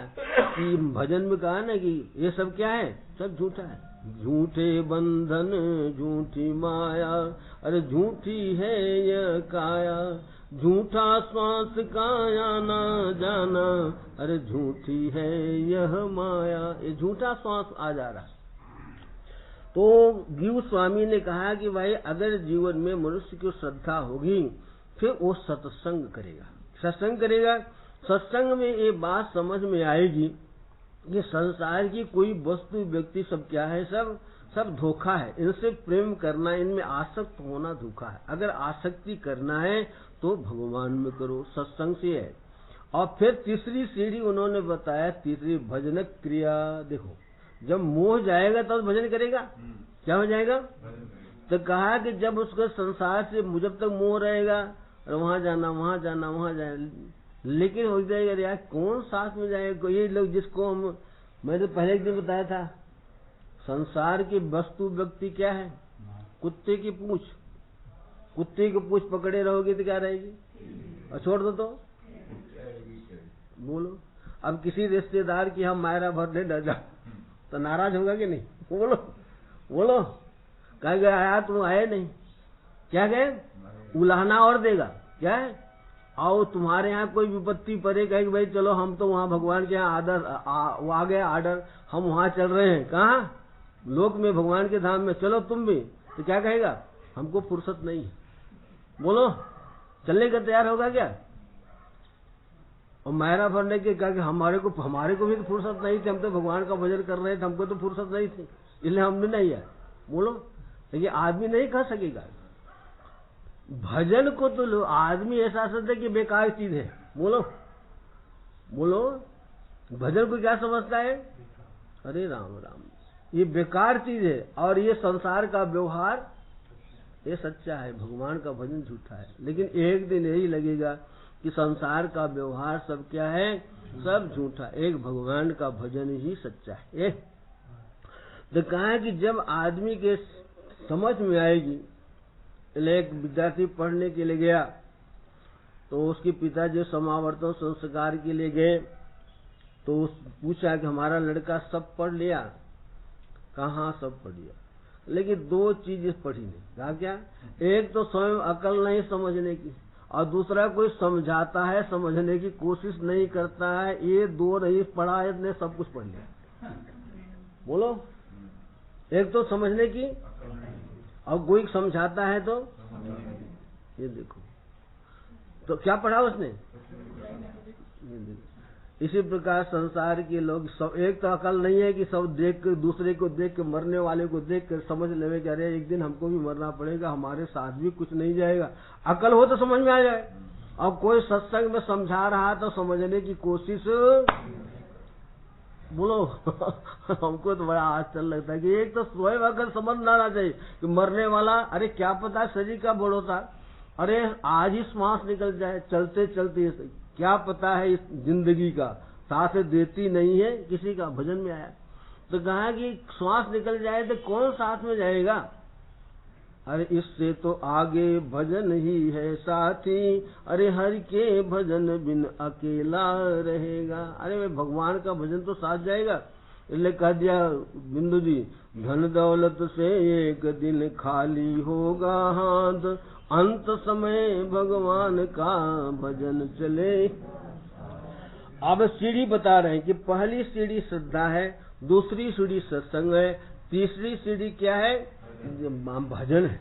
कि भजन में कहा ना कि ये सब क्या है, सब झूठा है। झूठे बंधन झूठी माया, अरे झूठी है यह काया, झूठा श्वास काया ना जाना, अरे झूठी है यह माया। ये झूठा श्वास आ जा रहा। तो गिव स्वामी ने कहा कि भाई अगर जीवन में मनुष्य की श्रद्धा होगी, फिर वो सत्संग करेगा। सत्संग करेगा, सत्संग में ये बात समझ में आएगी कि संसार की कोई वस्तु व्यक्ति सब क्या है, सब धोखा है। इनसे प्रेम करना, इनमें आसक्त होना धोखा है। अगर आसक्ति करना है तो भगवान में करो, सत्संग से है। और फिर तीसरी सीढ़ी उन्होंने बताया, तीसरी भजन क्रिया। देखो, जब मोह जाएगा तब भजन करेगा, क्या हो जाएगा। तो कहा कि जब उसको संसार से जब तक मोह रहेगा, और वहां जाना वहां जाना वहां जाए, लेकिन हो जाएगा यार कौन साथ में जाएगा। ये लोग जिसको मैं तो पहले एक दिन बताया था, संसार की वस्तु व्यक्ति क्या है, कुत्ते की पूंछ। कुत्ते की पूंछ पकड़े रहोगे तो क्या रहेगी, और छोड़ दो तो बोलो। अब किसी रिश्तेदार की हम मायरा भरने न जाओ तो नाराज होगा कि नहीं, बोलो कहेगा आया तुम आए नहीं, क्या कहे, उलाहना और देगा। क्या है, आओ तुम्हारे यहाँ कोई विपत्ति पड़े, कहे भाई चलो हम तो वहाँ भगवान के यहाँ वो आ गया आर्डर, हम वहाँ चल रहे हैं, कहाँ लोक में भगवान के धाम में, चलो तुम भी। तो क्या कहेगा, हमको फुर्सत नहीं है। बोलो चलने का तैयार होगा क्या। और मायरा भरने के कहा कि हमारे को भी तो फुर्सत नहीं थी, हम तो भगवान का भजन कर रहे थे, हमको तो फुर्सत नहीं थी, इसलिए हमने नहीं आया। बोलो, लेकिन आदमी नहीं कह सकेगा। भजन को तो आदमी ऐसा समझता है कि बेकार चीज है। बोलो भजन को क्या समझता है, अरे राम राम ये बेकार चीज है, और ये संसार का व्यवहार ये सच्चा है, भगवान का भजन झूठा है। लेकिन एक दिन यही लगेगा कि संसार का व्यवहार सब क्या है, सब झूठा, एक भगवान का भजन ही सच्चा है। तो कहा है कि जब आदमी के समझ में आएगी। एक विद्यार्थी पढ़ने के लिए गया, तो उसके पिताजी समावर्तन संस्कार के लिए गए, तो पूछा कि हमारा लड़का सब पढ़ लिया, कहाँ सब पढ़ लिया, लेकिन दो चीज पढ़ी नहीं। कहा क्या, एक तो स्वयं अकल नहीं समझने की, और दूसरा कोई समझाता है समझने की कोशिश नहीं करता है। ये दो नहीं पढ़ा, इसने सब कुछ पढ़ लिया। बोलो, एक तो समझने की, और कोई समझाता है तो ये देखो, तो क्या पढ़ा उसने, ये देखो। इसी प्रकार संसार के लोग सब, एक तो अकल नहीं है कि सब देख कर, दूसरे को देख के, मरने वाले को देख कर समझ लेवे कि अरे एक दिन हमको भी मरना पड़ेगा, हमारे साथ भी कुछ नहीं जाएगा। अकल हो तो समझ में आ जाए। और कोई सत्संग में समझा रहा तो समझने की कोशिश, बोलो हमको तो बड़ा आश्चर्य लगता है कि एक तो स्वयं अकल समझ ना चाहिए कि मरने वाला, अरे क्या पता शरीर का भरोसा, अरे आज ही श्वास निकल जाए, चलते चलते क्या पता है इस जिंदगी का, सांसें देती नहीं है किसी का। भजन में आया तो कहा कि श्वास निकल जाए तो कौन साथ में जाएगा, अरे इससे तो आगे भजन ही है साथी, अरे हरि के भजन बिन अकेला रहेगा। अरे वे भगवान का भजन तो साथ जाएगा। इसलिए कह दिया बिंदु जी, धन दौलत से एक दिन खाली होगा हाथ, अंत समय भगवान का भजन चले। अब सीढ़ी बता रहे हैं कि पहली सीढ़ी श्रद्धा है, दूसरी सीढ़ी सत्संग है, तीसरी सीढ़ी क्या है, भजन है।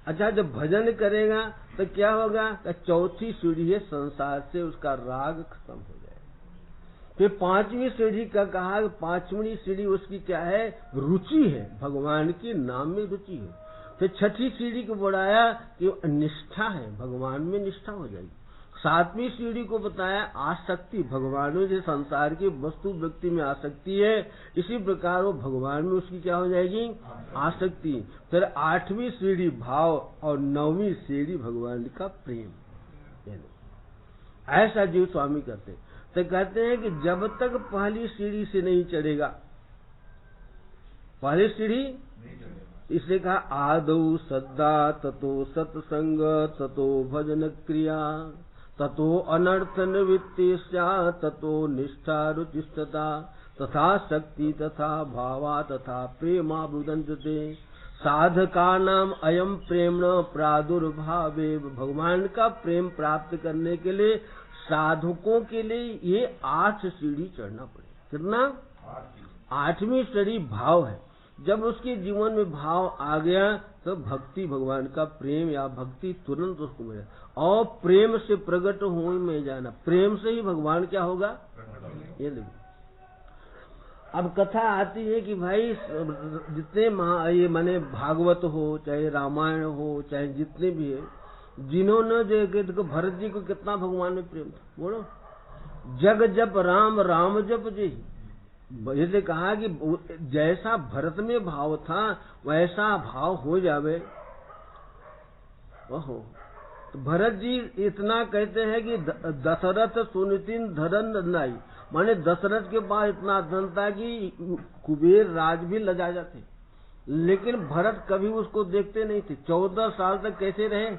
अच्छा, जब भजन करेगा तो क्या होगा, चौथी सीढ़ी है संसार से उसका राग खत्म हो जाएगा। फिर पांचवी सीढ़ी का कहा, पांचवी सीढ़ी उसकी क्या है, रुचि है, भगवान के नाम में रुचि है। फिर छठी सीढ़ी को बढ़ाया कि निष्ठा है, भगवान में निष्ठा हो जाएगी। सातवीं सीढ़ी को बताया आसक्ति, भगवान में जो संसार की वस्तु व्यक्ति में आसक्ति है, इसी प्रकार वो भगवान में उसकी क्या हो जाएगी, आसक्ति। फिर आठवीं सीढ़ी भाव और नौवीं सीढ़ी भगवान का प्रेम। ऐसा जीव स्वामी करते तो कहते हैं कि जब तक पहली सीढ़ी से नहीं चढ़ेगा, पहली सीढ़ी इसलिए कहा आदौ श्रद्धा, ततो सत्संग, ततो भजन क्रिया, ततो अनर्थ निवृत्ति स्यात्, ततो निष्ठा रुचिस्तथा, तथा शक्ति तथा भावा तथा प्रेमा बुदंजते। साधका नाम अयम प्रेम प्रादुर्भावे। भगवान का प्रेम प्राप्त करने के लिए साधकों के लिए ये 8 सीढ़ी चढ़ना पड़ेगा। कितना? 8वीं सीढ़ी भाव है। जब उसके जीवन में भाव आ गया तो भक्ति, भगवान का प्रेम या भक्ति तुरंत उसको मिले। और प्रेम से प्रकट हो में जाना, प्रेम से ही भगवान क्या होगा, ये देखो। अब कथा आती है कि भाई जितने ये माने भागवत हो, चाहे रामायण हो, चाहे जितने भी है, जिन्होंने देखो भरत जी को कितना भगवान में प्रेम था, बोलो जग जप राम, राम जप जी। जैसे कहा कि जैसा भरत में भाव था वैसा भाव हो जावे। ओहो, तो भरत जी इतना कहते हैं कि दशरथ सुनितिन धरन नाई, माने दशरथ के पास इतना धन था कि कुबेर राज भी लजा जाते, लेकिन भरत कभी उसको देखते नहीं थे। 14 साल तक कैसे रहे?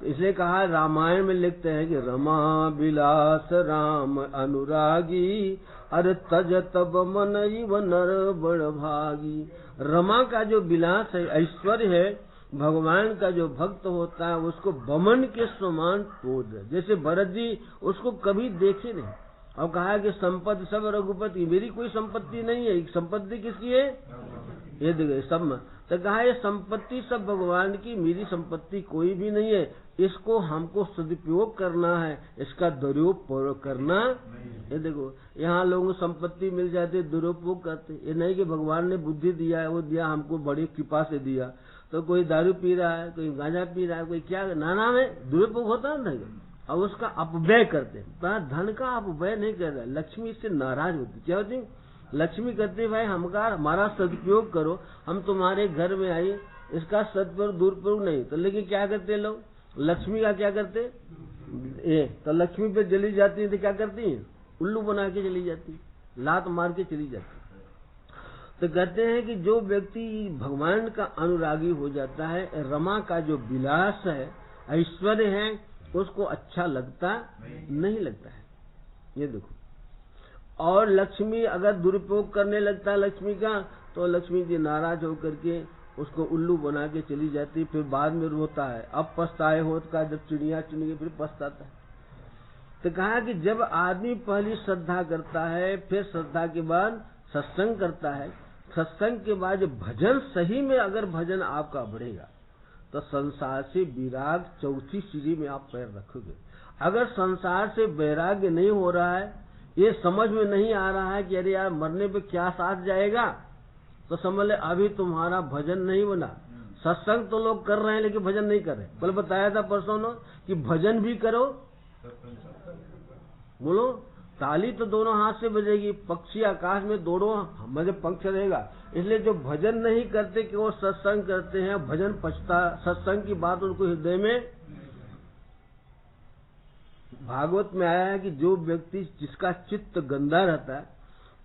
इसलिए कहा, रामायण में लिखते हैं कि रमा विलास राम अनुरागी, अरे तज तब मन इव नर बड़ भागी। रमा का जो विलास है, ऐश्वर्य है, भगवान का जो भक्त होता है उसको बमन के समान तोड़ दे। जैसे भरत जी उसको कभी देखे नहीं। और कहा कि संपत्ति सब रघुपति, मेरी कोई संपत्ति नहीं है। संपत्ति किसकी है? ये देखो सब में तो कहा ये संपत्ति सब भगवान की, मेरी संपत्ति कोई भी नहीं है। इसको हमको सदुपयोग करना है, इसका दुरुपयोग करना। ये देखो यहाँ लोगों को संपत्ति मिल जाती है, दुरुपयोग करते। ये नहीं कि भगवान ने बुद्धि दिया है, वो दिया हमको बड़ी कृपा से दिया। तो कोई दारू पी रहा है, कोई गांजा पी रहा है, कोई क्या नाना में दुरुपयोग होता है नहीं, और उसका अपव्यय करते। धन का अपव्यय नहीं कर रहा। लक्ष्मी इससे नाराज होती। क्या होती? लक्ष्मी कहते भाई हमारा सदुपयोग करो, हम तुम्हारे घर में आए, इसका सदुपयोग दुरुपयोग नहीं। तो लेकिन क्या करते लोग, लक्ष्मी का क्या करते? तो लक्ष्मी पे चली जाती है तो क्या करती है? उल्लू बना के चली जाती, लात मार के चली जाती। तो कहते हैं कि जो व्यक्ति भगवान का अनुरागी हो जाता है, रमा का जो विलास है, ऐश्वर्य है, उसको अच्छा लगता नहीं लगता है। ये देखो, और लक्ष्मी अगर दुरुपयोग करने लगता है लक्ष्मी का, तो लक्ष्मी जी नाराज होकर के उसको उल्लू बना के चली जाती। फिर बाद में रोता है, अब पछताए होत का, जब चिड़िया चुन गई फिर पछताता है। तो कहा कि जब आदमी पहली श्रद्धा करता है, फिर श्रद्धा के बाद सत्संग करता है, सत्संग के बाद भजन, सही में अगर भजन आपका बढ़ेगा तो संसार से विराग 4थी सीढ़ी में आप पैर रखोगे। अगर संसार से वैराग्य नहीं हो रहा है, ये समझ में नहीं आ रहा है कि अरे यार मरने पे क्या साथ जाएगा, तो समझ ले अभी तुम्हारा भजन नहीं बना। सत्संग तो लोग कर रहे हैं लेकिन भजन नहीं कर रहे। कल बताया था परसों ने कि भजन भी करो, बोलो ताली तो दोनों हाथ से बजेगी, पक्षी आकाश में दोनों मजे पंख रहेगा। इसलिए जो भजन नहीं करते कि वो सत्संग करते हैं, भजन पछता, सत्संग की बात उनको हृदय में। भागवत में आया है कि जो व्यक्ति जिसका चित्त गंदा रहता है,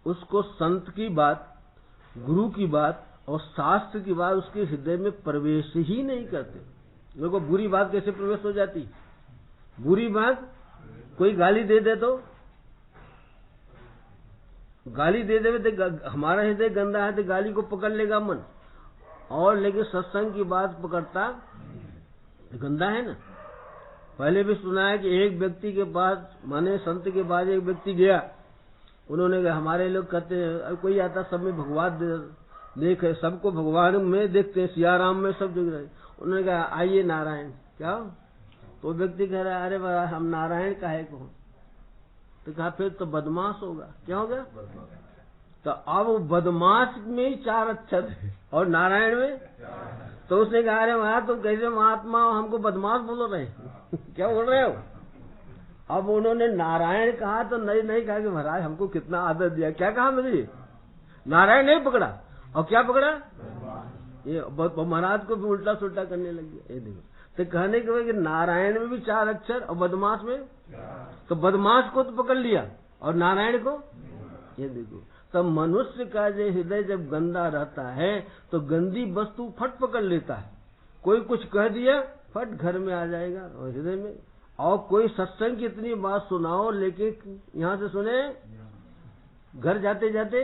उसको संत की बात, गुरु की बात और शास्त्र की बात उसके हृदय में प्रवेश ही नहीं करते। देखो बुरी बात कैसे प्रवेश हो जाती? बुरी बात, कोई गाली दे दे तो गाली दे देवे तो हमारा हृदय गंदा है तो गाली को पकड़ लेगा मन, और लेकिन सत्संग की बात पकड़ता गंदा है ना। पहले भी सुना है कि एक व्यक्ति के पास, माने संत के पास एक व्यक्ति गया, उन्होंने कहा हमारे लोग कहते हैं कोई आता सब में भगवान देखे, सबको भगवान में देखते हैं, सिया राम में सब देख रहे। उन्होंने कहा आइए नारायण। क्या? तो व्यक्ति कह रहा है अरे हम नारायण काहे को? तो कहा फिर तो बदमाश होगा। क्या होगा? तो अब वो बदमाश में ही 4 अक्षर है और नारायण में, तो उसने कहा अरे महाराज तुम कैसे महात्मा हो, हमको बदमाश बोलो रहे क्या बोल रहे हो। अब उन्होंने नारायण कहा तो नहीं कहा कि महाराज हमको कितना आदर दिया, क्या कहा मुझे, नारायण नहीं पकड़ा और क्या पकड़ा, ये महाराज को भी उल्टा सुल्टा करने लग गया। ये देखो तो कहने के बाद कि नारायण में भी 4 अक्षर और बदमाश में, तो बदमाश को तो पकड़ लिया और नारायण को, ये देखो। तो मनुष्य का जो हृदय जब गंदा रहता है तो गंदी वस्तु फट पकड़ लेता है, कोई कुछ कह दिया फट घर में आ जाएगा और हृदय में। और कोई सत्संग की इतनी बात सुनाओ लेकिन यहाँ से सुने घर जाते जाते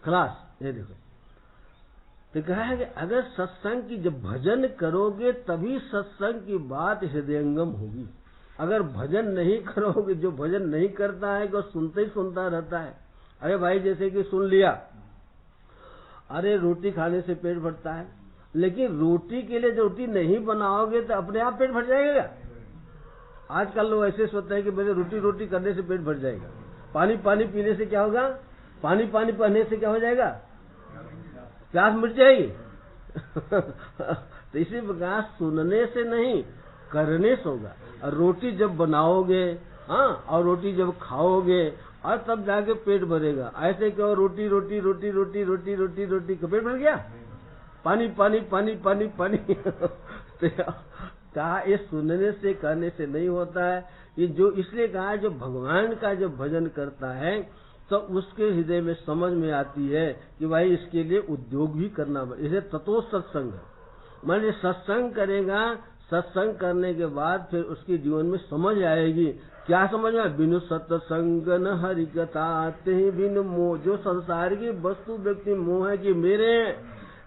खलास। ये देखो तो कहा है कि अगर सत्संग की जब भजन करोगे तभी सत्संग की बात हृदयंगम होगी। अगर भजन नहीं करोगे, जो भजन नहीं करता है वो सुनते ही सुनता रहता है। अरे भाई जैसे कि सुन लिया, अरे रोटी खाने से पेट भरता है, लेकिन रोटी के लिए रोटी नहीं बनाओगे तो अपने आप पेट भर जाएगा। आजकल लोग ऐसे सोचते हैं कि मेरे रोटी करने से पेट भर जाएगा, पानी पीने से क्या होगा, पानी पीने से क्या हो जाएगा, प्यास मिट जाएगी। तो इसी प्रकार सुनने से नहीं करने से होगा। और रोटी जब बनाओगे, हाँ, और रोटी जब खाओगे और तब जाके पेट भरेगा। ऐसे क्यों रोटी का पेट भर गया, पानी कहा ये सुनने से करने से नहीं होता है। ये जो इसलिए कहा जो भगवान का जब भजन करता है तो उसके हृदय में समझ में आती है कि भाई इसके लिए उद्योग भी करना पड़े। इसे ततो सत्संग है, माने सत्संग करेगा, सत्संग करने के बाद फिर उसके जीवन में समझ आएगी। क्या समझ में, बिनु सत्संग न हरि कथा ते बिनु मोह। जो संसार की वस्तु व्यक्ति मोह है कि मेरे,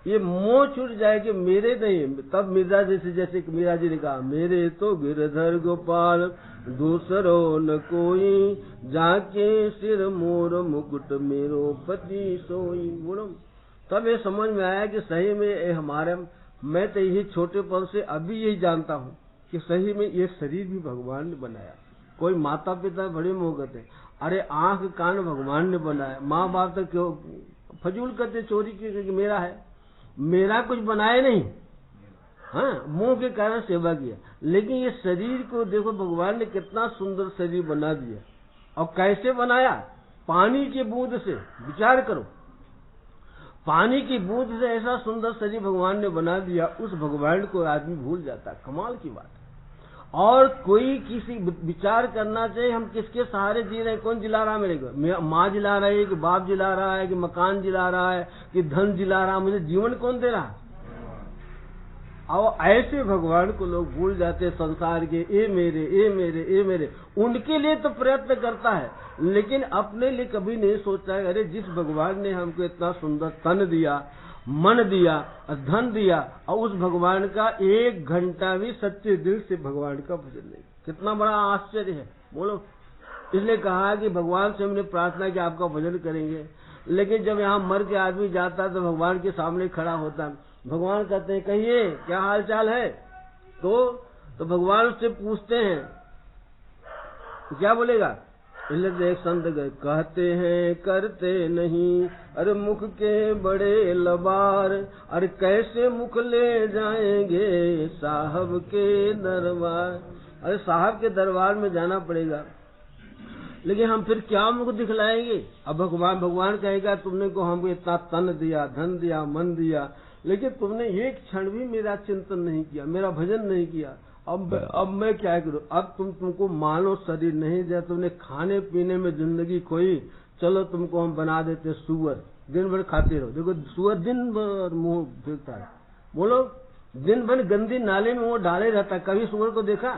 ये मोह छूट जाए कि मेरे नहीं, तब मीरा जैसे मीरा जी ने कहा मेरे तो गिरधर गोपाल दूसरो न कोई, जाके सिर मोर मुकुट मेरो पति सोई। बोलो तब ये समझ में आया कि सही में ये हमारे, मैं तो यही छोटेपन से अभी यही जानता हूँ कि सही में ये शरीर भी भगवान ने बनाया। कोई माता पिता बड़े मोह करते, अरे आंख कान भगवान ने बनाया, माँ बाप तो क्यों फजूल करते, चोरी की मेरा है, मेरा कुछ बनाया नहीं, हाँ, मुंह के कारण सेवा किया। लेकिन ये शरीर को देखो भगवान ने कितना सुंदर शरीर बना दिया, और कैसे बनाया, पानी की बूंद से। विचार करो, पानी की बूंद से ऐसा सुंदर शरीर भगवान ने बना दिया, उस भगवान को आदमी भूल जाता। कमाल की बात। और कोई किसी विचार करना चाहिए हम किसके सहारे जी रहे हैं, कौन जिला रहा है मेरे को, माँ जिला रही है कि बाप जिला रहा है कि मकान जिला रहा है कि धन जिला रहा है, मुझे जीवन कौन दे रहा है। और ऐसे भगवान को लोग भूल जाते संसार के, ए मेरे ए मेरे ए मेरे। उनके लिए तो प्रयत्न करता है लेकिन अपने लिए कभी नहीं सोचता है अरे जिस भगवान ने हमको इतना सुंदर तन दिया, मन दिया और धन दिया, और उस भगवान का 1 घंटा भी सच्चे दिल से भगवान का भजन नहीं, कितना बड़ा आश्चर्य है। बोलो, इसलिए कहा कि भगवान से हमने प्रार्थना कि आपका भजन करेंगे, लेकिन जब यहाँ मर के आदमी जाता है तो भगवान के सामने खड़ा होता है, भगवान कहते हैं कहिए क्या हाल चाल है, तो भगवान उससे पूछते हैं क्या बोलेगा। इसलिए एक संत गए, कहते हैं करते नहीं, अरे मुख के बड़े लबार, अरे कैसे मुख ले जाएंगे साहब के दरबार। अरे साहब के दरबार में जाना पड़ेगा, लेकिन हम फिर क्या मुख दिखलाएंगे। अब भगवान कहेगा तुमने को हमको इतना तन दिया, धन दिया, मन दिया, लेकिन तुमने एक क्षण भी मेरा चिंतन नहीं किया, मेरा भजन नहीं किया। अब मैं क्या करूं। अब तुमको मानो शरीर नहीं दिया, तुमने खाने पीने में जिंदगी खोई, चलो तुमको हम बना देते सुअर, दिन भर खाते रहो। देखो सुअर दिन भर मुंह फेंकता है, बोलो दिन भर गंदी नाले में वो डाले रहता। कभी सुअर को देखा?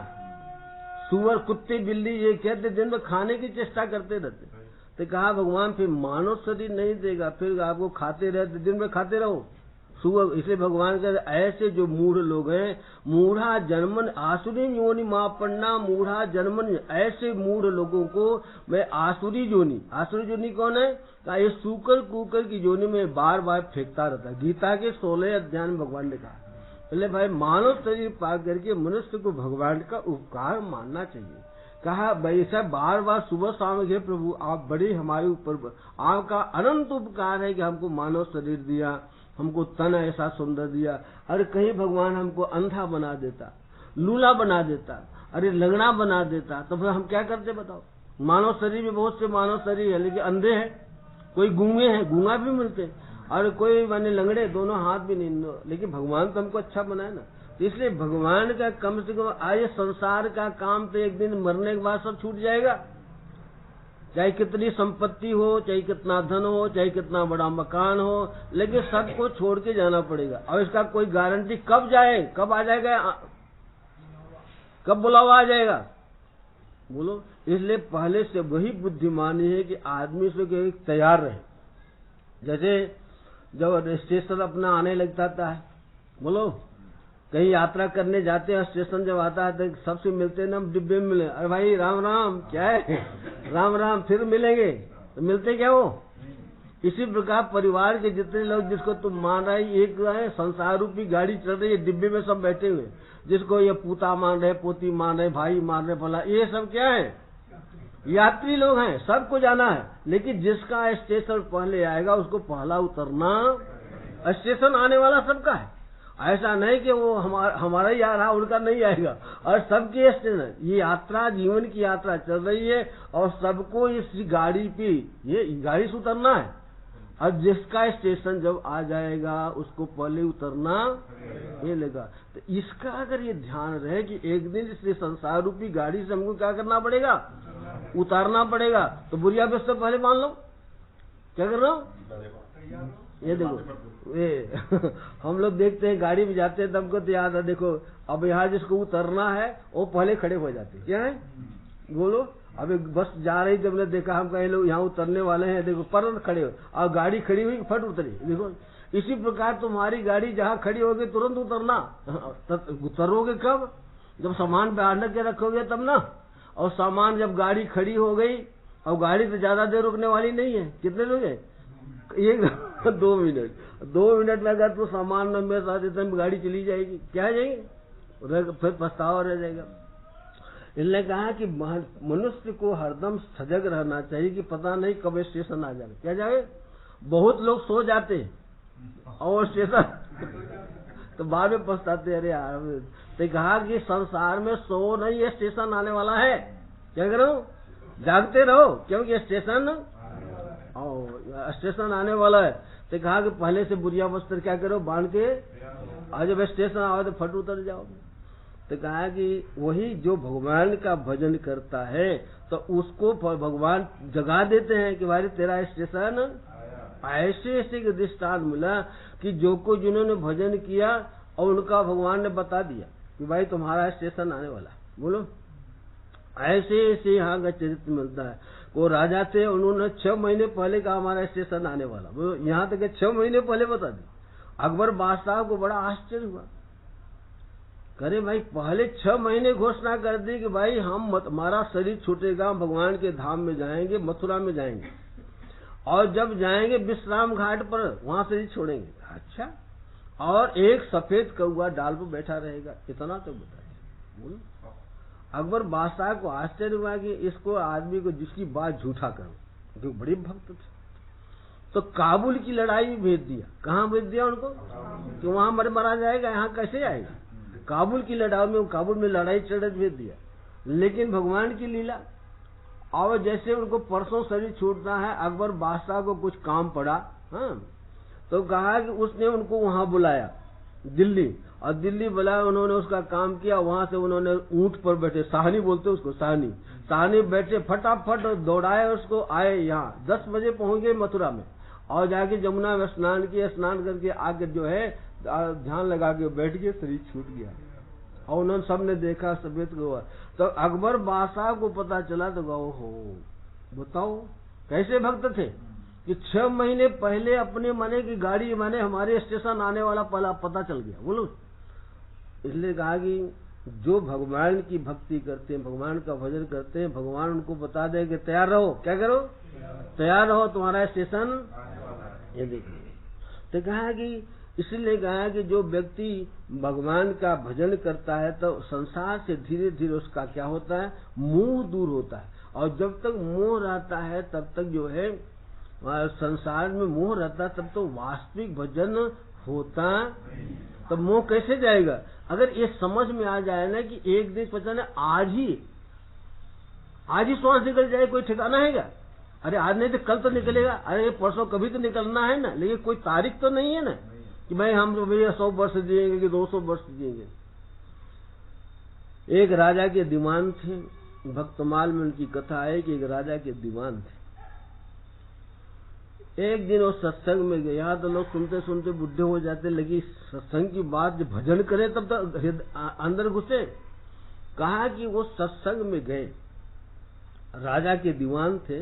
सुअर, कुत्ते, बिल्ली ये कहते दिन भर खाने की चेष्टा करते रहते। तो कहा भगवान फिर मानव शरीर नहीं देगा, फिर आपको खाते रहते, दिन भर खाते रहो सुअर। इसलिए भगवान कहते ऐसे जो मूढ़ लोग हैं, मूढ़ा जन्मन आसुरी योनि मापन्ना, मूढ़ा जन्मन, ऐसे मूढ़ लोगों को मैं आसुरी जोनी, आसुरी जोनी कौन है? ये सूकर कुकर की जोनी में बार बार फेंकता रहता है। गीता के 16 अध्याय में भगवान ने कहा। पहले भाई मानव शरीर पा करके मनुष्य को भगवान का उपकार मानना चाहिए कहा भाई साहब बार बार सुबह शाम हे प्रभु आप बड़े हमारे ऊपर, आपका अनंत उपकार है कि हमको मानव शरीर दिया, हमको तन ऐसा सुंदर दिया। अरे कहीं भगवान हमको अंधा बना देता, लूला बना देता, अरे लंगड़ा बना देता, तो फिर हम क्या करते बताओ। मानव शरीर में बहुत से मानव शरीर है लेकिन अंधे हैं, कोई गूंगे हैं, गूंगा भी मिलते, और कोई माने लंगड़े, दोनों हाथ भी नहीं, लेकिन भगवान तो हमको अच्छा बनाए ना। तो इसलिए भगवान का कम से कम आज संसार का काम तो एक दिन मरने के बाद सब छूट जाएगा, चाहे कितनी संपत्ति हो, चाहे कितना धन हो, चाहे कितना बड़ा मकान हो, लेकिन सबको छोड़ के जाना पड़ेगा। और इसका कोई गारंटी कब जाए, कब आ जाएगा, कब बुलावा आ जाएगा बोलो। इसलिए पहले से वही बुद्धिमानी है कि आदमी से तैयार रहे। जैसे जब स्टेशन अपना आने लगता है, बोलो कहीं यात्रा करने जाते हैं, स्टेशन जब आता है तो सबसे मिलते हैं ना, डिब्बे में मिले, अरे भाई राम राम, क्या है राम राम, फिर मिलेंगे, तो मिलते क्या हो। इसी प्रकार परिवार के जितने लोग जिसको तुम मान रहे, एक है संसार रूपी गाड़ी चल रही है, डिब्बे में सब बैठे हुए, जिसको ये पूता मान रहे, पोती मान रहे, भाई मान रहे, भला ये सब क्या है, यात्री लोग हैं, सबको जाना है। लेकिन जिसका स्टेशन पहले आएगा उसको पहला उतरना। स्टेशन आने वाला सबका है, ऐसा नहीं कि वो हमारा ही आ रहा उनका नहीं आएगा, और सबके स्टेशन, ये यात्रा जीवन की यात्रा चल रही है और सबको इस गाड़ी पे, ये गाड़ी से उतरना है। और जिसका स्टेशन जब आ जाएगा उसको पहले उतरना ये लेगा। तो इसका अगर ये ध्यान रहे कि एक दिन इस संसार रूपी गाड़ी से हमको क्या करना पड़ेगा, उतारना पड़ेगा, तो बुढ़िया पे से पहले मान लो क्या कर रहा हूँ। ये देखो ये हम लोग देखते हैं गाड़ी में जाते हैं, तब को तो याद है, देखो अब यहाँ जिसको उतरना है वो पहले खड़े हो जाते हैं, क्या है बोलो। अभी बस जा रही जब ने देखा हम कहे लोग यहाँ उतरने वाले हैं, देखो पर खड़े हो, और गाड़ी खड़ी हुई फट उतरी। देखो इसी प्रकार तुम्हारी गाड़ी जहाँ खड़ी होगी तुरंत उतरना। उतरोगे कब, जब सामान बैठ के रखोगे तब ना। और सामान जब गाड़ी खड़ी हो गई, और गाड़ी तो ज्यादा देर रुकने वाली नहीं है, कितने लोग हैं, 1-2 मिनट, 2 मिनट में अगर तो सामान न मेरे साथ इतने गाड़ी चली जाएगी, क्या जाएगी, फिर पछतावा रह जाएगा। इसने कहा कि मनुष्य को हरदम सजग रहना चाहिए कि पता नहीं कब स्टेशन आ जाए, क्या जाए। बहुत लोग सो जाते हैं और स्टेशन तो बाद में पछताते, अरे यार। तो कहा कि संसार में सो नहीं, ये स्टेशन आने वाला है, क्या करो, जागते रहो, क्योंकि स्टेशन आने वाला है। तो कहा कि पहले से बुढ़िया वस्त्र क्या करो, बांध के, और जब स्टेशन आओ तो फट उतर जाओ। तो कहा कि वही जो भगवान का भजन करता है तो उसको भगवान जगा देते हैं कि भाई तेरा स्टेशन। ऐसे ऐसे दृष्टांत मिला कि जो को जिन्होंने भजन किया और उनका भगवान ने बता दिया कि भाई तुम्हारा स्टेशन आने वाला, बोलो। ऐसे ऐसे यहाँ का चरित्र मिलता है। वो राजा थे, उन्होंने 6 महीने पहले कहा हमारा स्टेशन आने वाला, वो यहाँ तक 6 महीने पहले बता दी। अकबर बादशाह को बड़ा आश्चर्य हुआ, करे भाई पहले 6 महीने घोषणा कर दी कि भाई हमारा शरीर छूटेगा, हम भगवान के धाम में जाएंगे, मथुरा में जाएंगे, और जब जाएंगे विश्राम घाट पर वहां शरीर छोड़ेंगे। अच्छा, और एक सफेद कौवा डाल पर बैठा रहेगा, इतना तो बताइए। अकबर बादशाह को आश्चर्य हुआ कि इसको आदमी को जिसकी बात झूठा करो, जो बड़े भक्त थे। तो काबुल की लड़ाई भी भेज दिया। कहाँ भेज दिया उनको कि वहां मरा जाएगा, यहाँ कैसे आएगा। काबुल की लड़ाई में, काबुल में लड़ाई चल रही, भेज दिया। लेकिन भगवान की लीला, और जैसे उनको परसों शरीर छूटता है, अकबर बादशाह को कुछ काम पड़ा, हाँ, तो कहा कि उसने उनको वहां बुलाया दिल्ली, और दिल्ली बुलाया, उन्होंने उसका काम किया। वहां से उन्होंने ऊंट पर बैठे, साहनी बोलते उसको, साहनी बैठे, फटाफट दौड़ाए उसको, आए यहाँ 10 बजे पहुंच गए मथुरा में, और जाके जमुना में स्नान किया, स्नान करके आगे जो है ध्यान लगा के बैठ गए, शरीर छूट गया। और उन्होंने सबने देखा, सफेद हुआ। तो अकबर बादशाह को पता चला, तो गो हो, बताओ कैसे भक्त थे कि 6 महीने पहले अपने मने की गाड़ी माने हमारे स्टेशन आने वाला पता चल गया, बोलो। इसलिए कहा कि जो भगवान की भक्ति करते हैं, भगवान का भजन करते हैं, भगवान उनको बता दे कि तैयार रहो, क्या करो, तैयार रहो, तुम्हारा स्टेशन ये देखिए। तो कहा कि इसलिए कहा कि जो व्यक्ति भगवान का भजन करता है तो संसार से धीरे धीरे उसका क्या होता है, मोह दूर होता है। और जब तक मोह रहता है तब तक जो है संसार में मोह रहता है, तब तो वास्तविक भजन होता। तो मोह कैसे जाएगा? अगर ये समझ में आ जाए ना कि एक दिन पता ना आज ही श्वास निकल जाए, कोई ठिकाना है क्या? अरे आज नहीं तो कल तो निकलेगा, अरे परसों कभी तो निकलना है ना, लेकिन कोई तारीख तो नहीं है ना कि भाई हम तो भैया 100 वर्ष जिएंगे कि 200 वर्ष जिएंगे। एक राजा के दीवान थे, भक्तमाल में उनकी कथा है कि एक राजा के दीवान थे। एक दिन वो सत्संग में गया तो लोग सुनते सुनते बुढ़े हो जाते, लगी सत्संग की बात, जब भजन करे तब तो अंदर घुसे। कहा कि वो सत्संग में गए, राजा के दीवान थे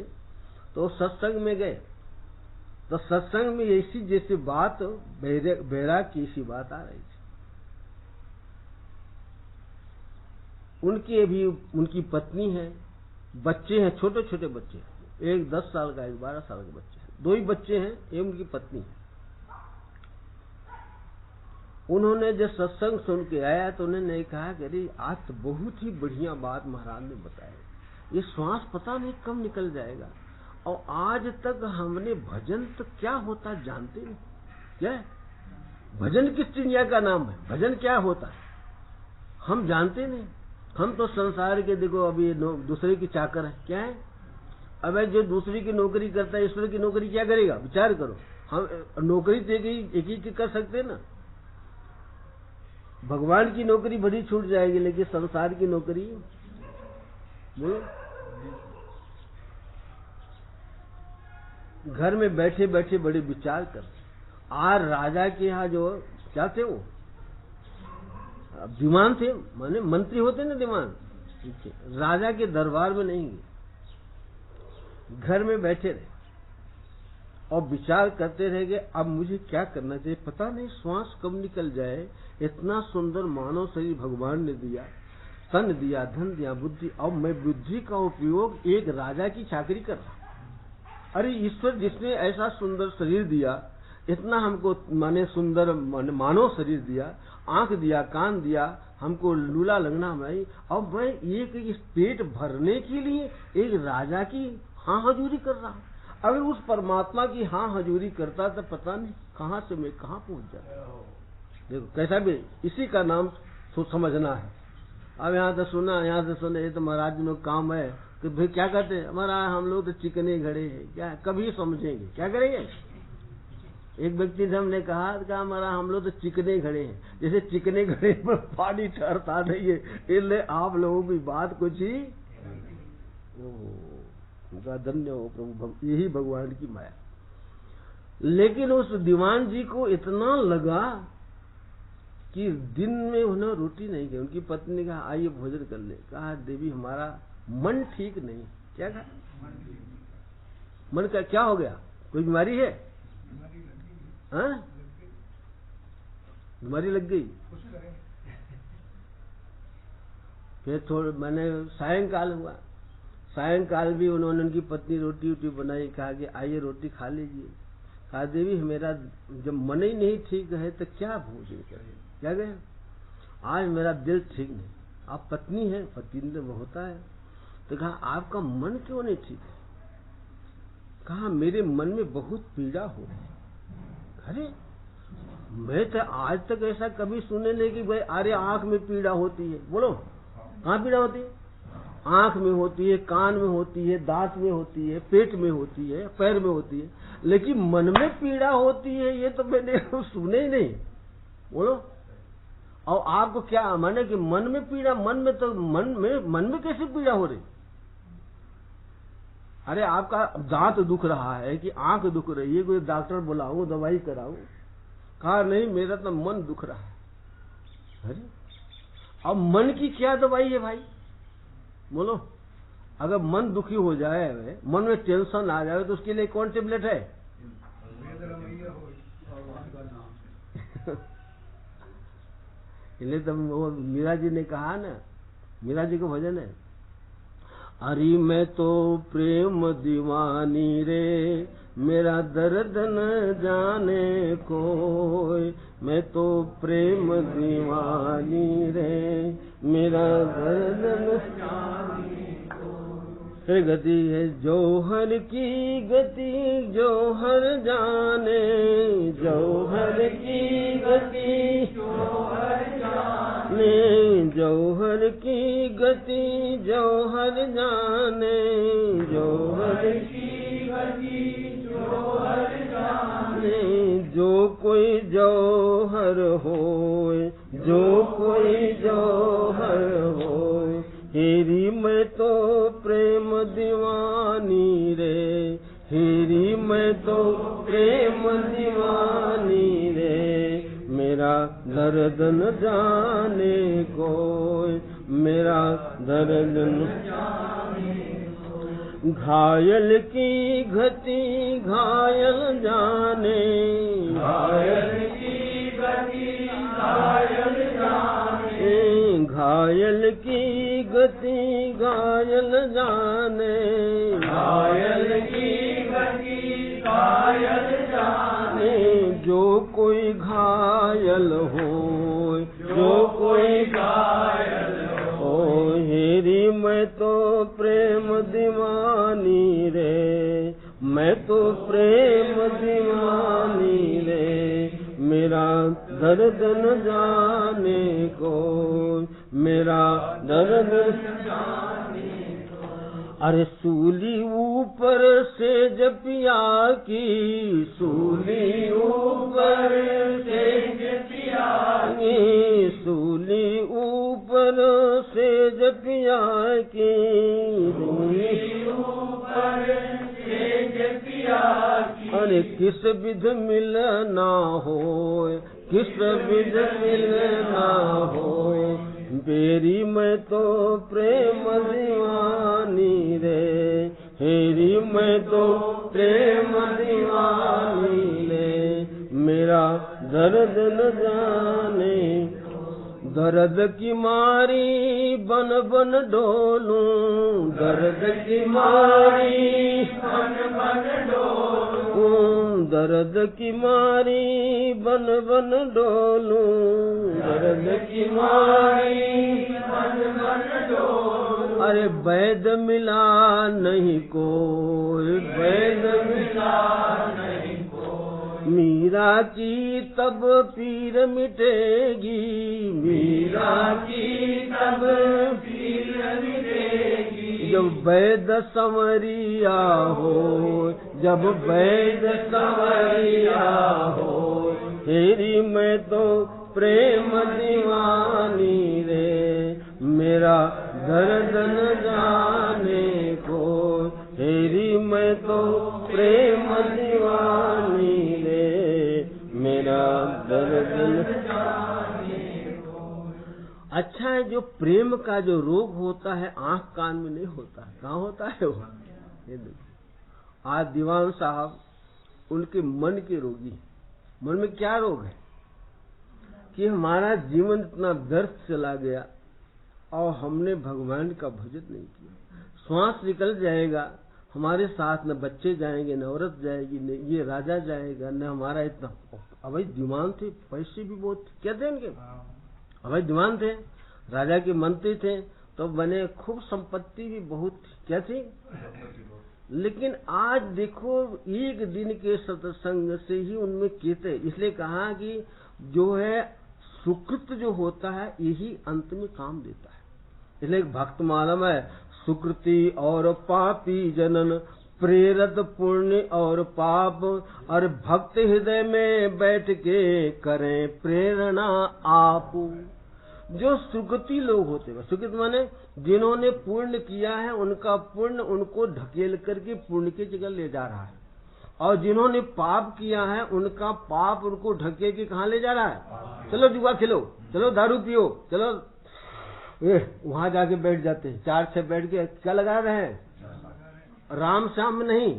तो सत्संग में गए, तो सत्संग में ऐसी जैसी बात बैराग की ऐसी बात आ रही थी। उनकी पत्नी है, बच्चे हैं, छोटे छोटे बच्चे, एक 10 साल का, एक 12 साल का बच्चे, 2 ही बच्चे हैं, ये उनकी पत्नी है। उन्होंने जब सत्संग सुन के आया तो उन्होंने कहा कि अरे आज तो बहुत ही बढ़िया बात महाराज ने बताया, ये श्वास पता नहीं कब निकल जाएगा, और आज तक हमने भजन तो क्या होता जानते नहीं। क्या है भजन? किस चिड़िया का नाम है भजन? क्या होता है हम जानते नहीं। हम तो संसार के देखो अभी दूसरे की चाकर है। क्या है? अब जो दूसरी की नौकरी करता है, ईश्वर की नौकरी क्या करेगा? विचार करो। हम नौकरी तो एक ही कर सकते ना। भगवान की नौकरी बड़ी छूट जाएगी, लेकिन संसार की नौकरी घर में बैठे बैठे बड़े विचार कर। आज राजा के यहाँ जो क्या थे, वो दीवान थे, माने मंत्री होते ना दीवान, राजा के दरबार में नहीं गए, घर में बैठे रहे और विचार करते रह गए अब मुझे क्या करना चाहिए, पता नहीं श्वास कब निकल जाए। इतना सुंदर मानव शरीर भगवान ने दिया, तन दिया, धन दिया, बुद्धि, और मैं बुद्धि का उपयोग एक राजा की चाकरी कर रहा। अरे ईश्वर जिसने ऐसा सुंदर शरीर दिया, इतना हमको माने सुंदर मानव शरीर दिया, आंख दिया, कान दिया, हमको लूला लगना भाई, अब मैं एक पेट भरने के लिए एक राजा की हाँ हजूरी कर रहा हूं। अगर उस परमात्मा की हाँ हजूरी करता तो पता नहीं कहां से मैं कहां पहुंच जाता। देखो कैसा भी, इसी का नाम समझना है। अब यहाँ से सुना, यहाँ से सुने, ये तो महाराज लोग काम है कि भाई क्या कहते हैं, हमारा हम लोग तो चिकने घड़े हैं, क्या कभी समझेंगे, क्या करेंगे। एक व्यक्ति से हमने कहा कि हमारा हम लोग तो चिकने घड़े हैं, जैसे चिकने घड़े पर पानी ठहरता नहीं है, इसलिए आप लोगों की बात कुछ ही धन्य हो प्रभु, यही भगवान की माया। लेकिन उस दीवान जी को इतना लगा कि दिन में उन्हें रोटी नहीं खाई। उनकी पत्नी ने कहा आइए भोजन कर ले। कहा देवी हमारा मन ठीक नहीं। क्या कहा? मन का क्या हो गया? कोई बीमारी है? हाँ, बीमारी लग गई। फिर थोड़ा मैंने सायंकाल हुआ, सायंकाल भी उन्होंने उनकी पत्नी रोटी वोटी बनाई, कहा कि आइए रोटी खा लीजिए। कहा देवी मेरा जब मन ही नहीं ठीक है तो क्या भोजन करें। क्या गए? आज मेरा दिल ठीक नहीं। आप पत्नी है, पति में होता है। तो कहा आपका मन क्यों नहीं ठीक है? कहा मेरे मन में बहुत पीड़ा हो रही है। अरे मैं तो आज तक ऐसा कभी सुने नहीं कि भाई अरे आंख में पीड़ा होती है। बोलो कहाँ पीड़ा होती है? आंख में होती है, कान में होती है, दांत में होती है, पेट में होती है, पैर में होती है, लेकिन मन में पीड़ा होती है ये तो मैंने सुने ही नहीं। बोलो। और आपको क्या माने कि मन में पीड़ा? मन में तो मन में कैसे पीड़ा हो रही? अरे आपका दांत दुख रहा है कि आंख दुख रही है, कोई डॉक्टर बुलाऊं, दवाई कराऊं? कहा नहीं मेरा तो मन दुख रहा है। अरे अब मन की क्या दवाई है भाई? बोलो। अगर मन दुखी हो जाए, मन में टेंशन आ जाए तो उसके लिए कौन टेबलेट है? इसलिए तो वो मीरा जी ने कहा ना, मीरा जी को भजन है, अरे मैं तो प्रेम दीवानी रे, मेरा दर्द न जाने कोई, मैं तो प्रेम दीवानी रे, मेरा दर्द फिर गति है जौहर की गति, जौहर जाने, जौहर की गति जौहर जाने, जौहर की गति जौहर जाने, जौहर की गति जौहर जाने। जो कोई जौहर होए, जो कोई जौहर होए, हेरी मैं तो प्रेम दीवानी रे, हेरी मैं तो प्रेम दीवानी रे, मेरा दर्द न जाने कोई, मेरा दर्द न घायल की गति घायल जाने, घायल की गति घायल जाने, घायल की गति घायल जाने, घायल की गति घायल जाने। जो कोई घायल हो, जो कोई घायल हो, हेरी मैं तो प्रेम दीवानी रे, मैं तो प्रेम दीवानी रे, मेरा दर्द न जाने को, मेरा दर्द न जाने को। अरे सूली ऊपर से जपिया की, सूली ऊपर से जपिया की, सूली ऊपर से जपिया की, सूली ऊपर से जपिया की। अरे किस विध मिलना हो, किस विध मिलना हो, बेरी मैं तो प्रेम दीवानी रे, हेरी मैं तो प्रेम दीवानी रे, मेरा दर्द न जाने। दर्द की मारी बन बन डोलूं, दर्द की मारी बन बन डोलूं, दर्द की मारी बन बन डोलूं, दर्द की मारी बन बन डोलूं। अरे वैद मिला नहीं कोई, वैद मिला नहीं कोई, मीरा की तब पीर मिटेगी, मीरा की तब पीर मिटेगी। जब वैद संवरिया हो, जब वैद संवरिया हो, हेरी मैं तो प्रेम दीवानी रे, मेरा दर्द न जाने को, हेरी मैं तो प्रेम दीवानी रे, मेरा दर्द न जाने को। अच्छा है, जो प्रेम का जो रोग होता है आंख कान में नहीं होता है, कहाँ होता है वो? ये देखो, आज दीवान साहब उनके मन के रोगी। मन में क्या रोग है कि हमारा जीवन इतना व्यर्थ चला गया और हमने भगवान का भजन नहीं किया। श्वास निकल जाएगा, हमारे साथ न बच्चे जाएंगे, न औरत जाएगी, न ये राजा जाएगा, न हमारा इतना अवैध दीवान थे, पैसे भी बहुत क्या थे इनके, अवैध दीवान थे, राजा के मंत्री थे तो बने, खूब संपत्ति भी बहुत क्या थी। लेकिन आज देखो एक दिन के सत्संग से ही उनमें कहते, इसलिए कहा कि जो है सुकृत जो होता है यही अंत में काम देता है। इसलिए भक्त मालूम है, सुकृति और पापी जनन प्रेरत पुण्य और पाप, और भक्त हृदय में बैठ के करें प्रेरणा आप। जो सुकृति लोग होते हैं, सुकृत माने जिन्होंने पुण्य किया है उनका पुण्य उनको ढकेल करके पुण्य की जगह ले जा रहा है, और जिन्होंने पाप किया है उनका पाप उनको ढके के कहाँ ले जा रहा है। चलो जुआ खेलो, चलो दारू पियो, चलो वहां जाके बैठ जाते हैं, 4-6 बैठ के क्या लगा रहे हैं, राम श्याम में नहीं,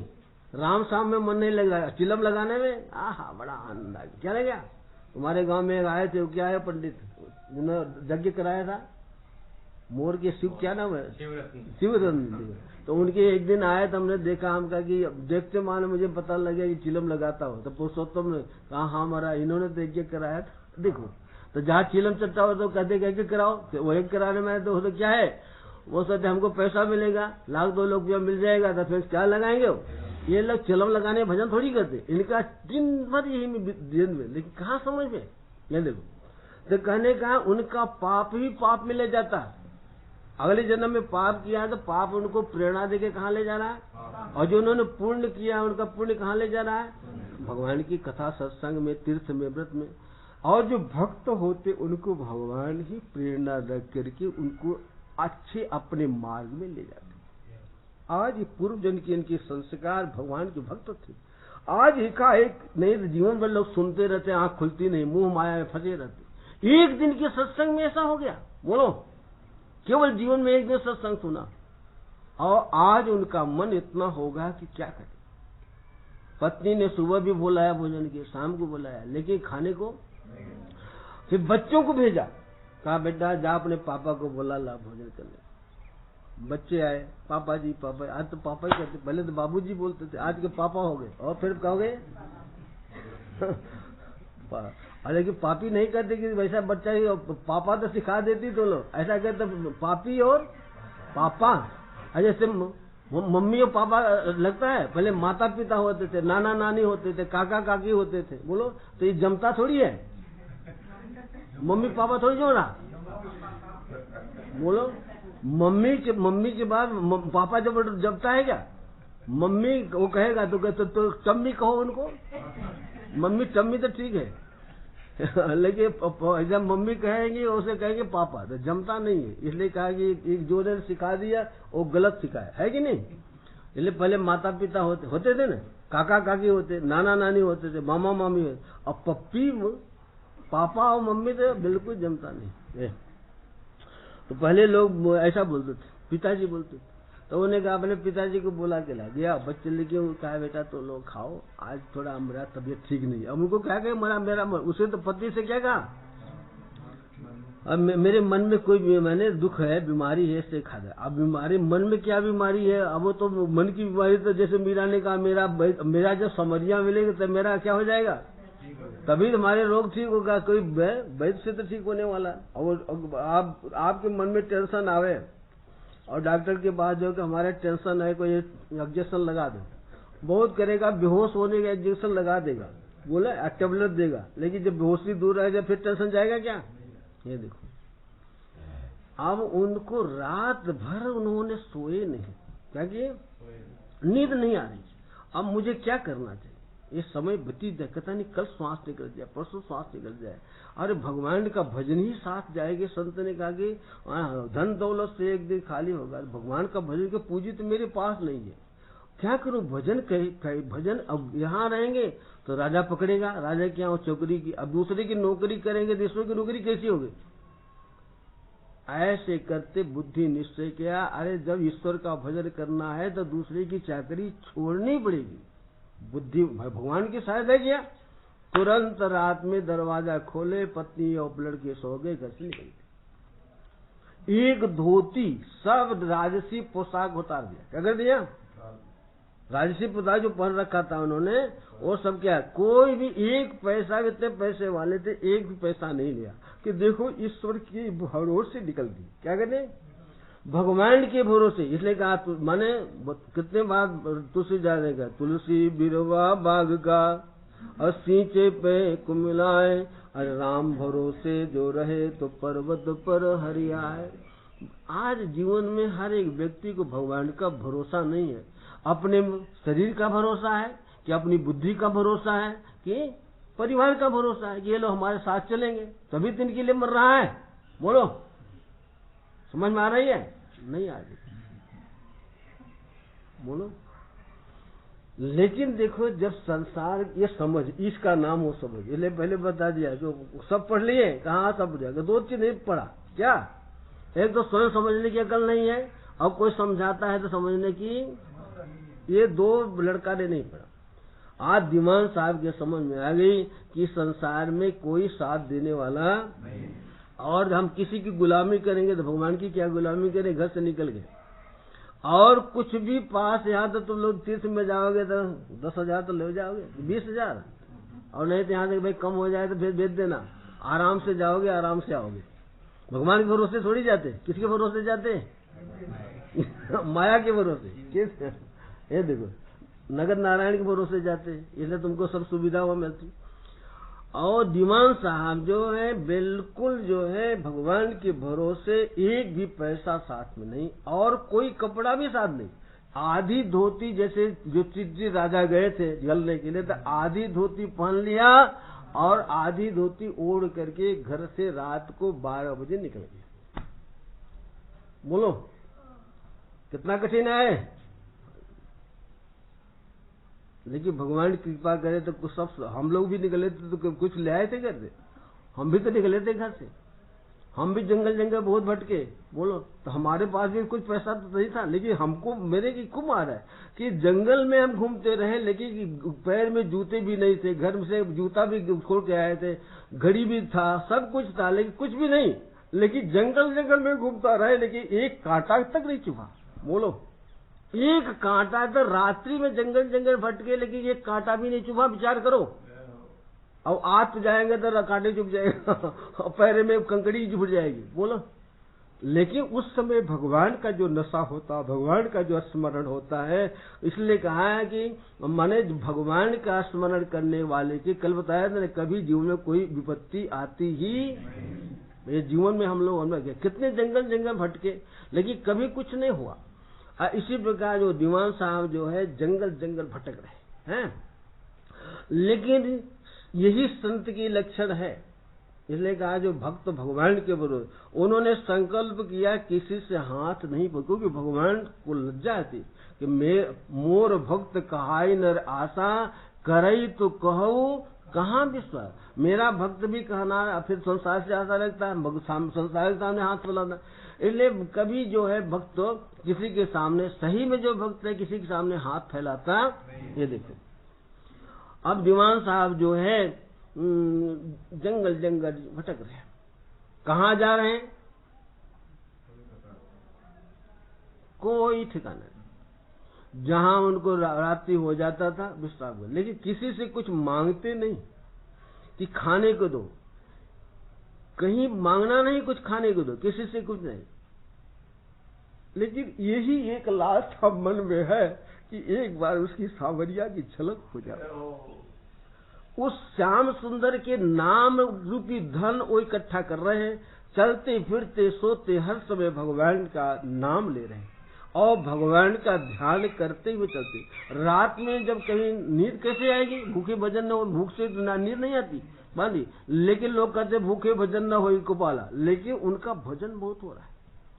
राम श्याम में मन नहीं लग रहा है, चिलम लगाने में आहा बड़ा आनंद आ गया। क्या लग गया? तुम्हारे गांव में आए थे, क्या है पंडित जिन्होंने यज्ञ कराया था, मोर के शिव क्या नाम है, शिवरत्न। तो उनके एक दिन आए तो हमने देखा, हम कहा कि देखते माने मुझे पता लग गया कि चिलम लगाता हो। तो पुरुषोत्तम ने कहा हाँ हमारा इन्होंने तो एक कराया था, देखो। तो जहाँ चिलम चट्टा हो तो कहते एक कराओ, तो वो एक कराने में तो क्या है, वो सोचते हमको पैसा मिलेगा, 1,00,000-2 लाख रुपया मिल जाएगा, तो फिर क्या लगाएंगे वो। ये लोग चिलम लगाने भजन थोड़ी करते, इनका दिन भर यही दिन में, लेकिन कहाँ समझ में। ये देखो, तो कहने का उनका पाप ही पाप में ले जाता है। अगले जन्म में पाप किया है तो पाप उनको प्रेरणा देके कहाँ ले जा रहा है, और जो उन्होंने पुण्य किया उनका पुण्य कहाँ ले जा रहा है, भगवान की कथा सत्संग में, तीर्थ में, व्रत में। और जो भक्त होते उनको भगवान ही प्रेरणा रख करके उनको अच्छे अपने मार्ग में ले जाते। आज पूर्व जन्म के इनके संस्कार भगवान के भक्त थे। आज एकाएक नहीं, जीवन भर लोग सुनते रहते, आंख खुलती नहीं, मुंह माया में फंसे रहते। एक दिन के सत्संग में ऐसा हो गया, बोलो, केवल जीवन में एक दिन सत्संग सुना, और आज उनका मन इतना होगा कि क्या करे। पत्नी ने सुबह भी बुलाया भोजन के, शाम को बुलाया, लेकिन खाने को फिर बच्चों को भेजा, कहा बेटा जा अपने पापा को बुला ला भोजन करने। बच्चे आए, पापा जी पापा, आज तो पापा ही कहते, पहले तो बाबूजी बोलते थे, आज के पापा हो गए, और फिर कहोगे अरे कि पापी नहीं कहते कि वैसा बच्चा ही, पापा तो सिखा देती तो लोग ऐसा कहते, पापी और पापा। जैसे मम्मी और पापा लगता है, पहले माता पिता होते थे, नाना नानी होते थे, काका काकी होते थे, बोलो, तो ये जमता थोड़ी है, मम्मी पापा थोड़ी जोड़ा, बोलो। मम्मी के बाद पापा जब जमता है क्या, मम्मी वो कहेगा तो कहते तो टम्मी कहो उनको, मम्मी टम्मी तो ठीक है लेकिन जब मम्मी कहेंगी उसे कहेंगे पापा, तो जमता नहीं है। इसलिए कहा कि एक जो ने सिखा दिया वो गलत सिखाया है कि नहीं। इसलिए पहले माता पिता होते थे ना, काका काकी होते, नाना नानी होते थे, मामा मामी होते, और पप्पी पापा और मम्मी तो बिल्कुल जमता नहीं। तो पहले लोग ऐसा बोलते थे, पिताजी बोलते थे, तो उन्होंने कहा अपने पिताजी को बुला के ला दिया, बच्चे लेके कहा बेटा तो लोग खाओ, आज थोड़ा मेरा तबीयत ठीक नहीं है। अब उनको क्या कहे मेरा उसे तो पति से क्या कहा, अब मेरे मन में कोई मैंने दुख है, बीमारी है, इससे खा दे। अब बीमारी मन में क्या बीमारी है, अब वो तो मन की बीमारी, तो जैसे मीरा ने कहा मेरा जब समरिया मिलेगा तो मेरा क्या हो जाएगा, तभी तुम्हारे रोग ठीक होगा। कोई वैद्य से तो ठीक होने वाला। और आपके मन में टेंशन आवे और डॉक्टर के पास जो कि हमारे टेंशन है, कोई इंजेक्शन लगा दे, बहुत करेगा, बेहोश होने का इंजेक्शन लगा देगा, बोले टेबलेट देगा, लेकिन जब बेहोशी दूर रह जाए फिर टेंशन जाएगा क्या। ये देखो, अब उनको रात भर उन्होंने सोए नहीं, क्या किए, नींद नहीं आ रही। अब मुझे क्या करना चाहिए, ये समय बती जाए, कहता नहीं कल श्वास निकल जाए, परसों श्वास निकल जाए, अरे भगवान का भजन ही साथ जाएगी। संत ने कहा कि धन दौलत से एक दिन खाली होगा, भगवान का भजन के पूंजी तो मेरे पास नहीं है, क्या करूं। भजन भजन अब यहाँ रहेंगे तो राजा पकड़ेगा, राजा क्या हो चौकरी की, अब दूसरे की नौकरी करेंगे, दूसरों की नौकरी कैसी होगी। ऐसे करते बुद्धि निश्चय किया, अरे जब ईश्वर का भजन करना है तो दूसरे की चाकरी छोड़नी पड़ेगी। बुद्धि भगवान की सहायता किया, तुरंत रात में दरवाजा खोले, पत्नी और लड़के सो गए, घर से निकल गए। एक धोती सब राजसी पोशाक उतार दिया, क्या कर दिया, राजसी पोशाक जो पहन रखा था उन्होंने वो सब क्या, कोई भी एक पैसा, इतने पैसे वाले थे, एक भी पैसा नहीं लिया कि देखो ईश्वर के भरोसे निकल दी, क्या कहते, भगवान के भरोसे। इसलिए कहा माने कितने बार तुलसी जाने का, तुलसी बिरवा बाग का और सींचे पे कुमिलाए, अरे राम भरोसे जो रहे तो पर्वत पर हरियाए। आज जीवन में हर एक व्यक्ति को भगवान का भरोसा नहीं है, अपने शरीर का भरोसा है कि अपनी बुद्धि का भरोसा है कि परिवार का भरोसा है कि ये लोग हमारे साथ चलेंगे, तभी तो इनके लिए मर रहा है। बोलो, समझ में आ रही है, नहीं आ रही, बोलो। लेकिन देखो जब संसार ये समझ, इसका नाम हो समझ, इसलिए पहले बता दिया जो सब पढ़ लिए, कहाँ सब हो जाएगा, दो चीज नहीं पढ़ा क्या, एक तो स्वयं समझने की अकल नहीं है, अब कोई समझाता है तो समझने की, ये दो लड़का ने नहीं पढ़ा। आज दीवान साहब के समझ में आ गई कि संसार में कोई साथ देने वाला नहीं। और हम किसी की गुलामी करेंगे तो भगवान की क्या गुलामी करें, घर से निकल गए। और कुछ भी पास, यहाँ तो तुम लोग तीर्थ में जाओगे तो 10,000 तो ले जाओगे, 20,000, और नहीं तो यहाँ से भाई कम हो जाए तो फिर भेज देना। आराम से जाओगे, आराम से आओगे। भगवान के भरोसे थोड़ी जाते, किसके भरोसे जाते? माया के भरोसे। किस? ये देखो, नगर नारायण के भरोसे जाते, इसलिए तुमको सब सुविधा वो मिलती। और दीवान साहब जो है बिल्कुल जो है भगवान के भरोसे, एक भी पैसा साथ में नहीं और कोई कपड़ा भी साथ नहीं। आधी धोती, जैसे जो चिट्ठी राजा गए थे जलने के लिए, तो आधी धोती पहन लिया और आधी धोती ओढ़ करके घर से रात को 12 बजे निकल गए। बोलो कितना कठिन है। लेकिन भगवान की कृपा करे तो कुछ सब, हम लोग भी निकले थे तो कुछ ले आए थे घर से, हम भी तो निकले थे घर से, हम भी जंगल जंगल बहुत भटके। बोलो तो हमारे पास भी कुछ पैसा तो नहीं था, लेकिन हमको मेरे की खूब आ रहा है कि जंगल में हम घूमते रहे, लेकिन पैर में जूते भी नहीं थे, घर से जूता भी खोल के आए थे, घड़ी भी था, सब कुछ था, लेकिन कुछ भी नहीं। लेकिन जंगल जंगल में घूमता रहे, लेकिन एक कांटा तक नहीं चुभा। बोलो एक कांटा, तो रात्रि में जंगल जंगल भटके, लेकिन एक कांटा भी नहीं चुभा। विचार करो। अब आज जाएंगे तो कांटे चुभ जाएगा, पैर में कंकड़ी चुभ जाएगी। बोलो, लेकिन उस समय भगवान का जो नशा होता, भगवान का जो स्मरण होता है, इसलिए कहा है कि माने भगवान का स्मरण करने वाले की, कल बताया था, कभी जीवन में कोई विपत्ति आती ही। ये जीवन में हम लोग कितने जंगल जंगल भटके, लेकिन कभी कुछ नहीं हुआ। इसी प्रकार जो दीवान साहब जो है जंगल जंगल भटक रहे हैं, लेकिन यही संत की लक्षण है। इसलिए कहा जो भक्त भगवान के विरोध, उन्होंने संकल्प किया किसी से हाथ नहीं, क्योंकि भगवान को लज्जा थी कि मोर भक्त कहाई नर आशा, करई तो कहू कहाँ विश्वास। मेरा भक्त भी कहना, फिर संसार से आशा रखता है, संसार के सामने हाथ फैलाना। इसलिए कभी जो है भक्त किसी के सामने, सही में जो भक्त है किसी के सामने हाथ फैलाता। ये देखो अब दीवान साहब जो है जंगल जंगल भटक रहे हैं। कहाँ जा रहे हैं कोई ठिकाना नहीं। जहां उनको रात्रि हो जाता था विश्राम कर, लेकिन किसी से कुछ मांगते नहीं कि खाने को दो, कहीं मांगना नहीं, कुछ खाने को दो, किसी से कुछ नहीं। लेकिन यही एक लाश अब मन में है कि एक बार उसकी सांवरिया की झलक हो जाए। उस श्याम सुंदर के नाम रूपी धन वो इकट्ठा कर रहे हैं, चलते फिरते सोते हर समय भगवान का नाम ले रहे हैं और भगवान का ध्यान करते हुए चलते। रात में जब कहीं नींद कैसे आएगी, भूखे भजन न हो, भूख से नींद नहीं आती बांधी। लेकिन लोग कहते भूखे भजन न हो गोपाला, लेकिन उनका भजन बहुत हो रहा है।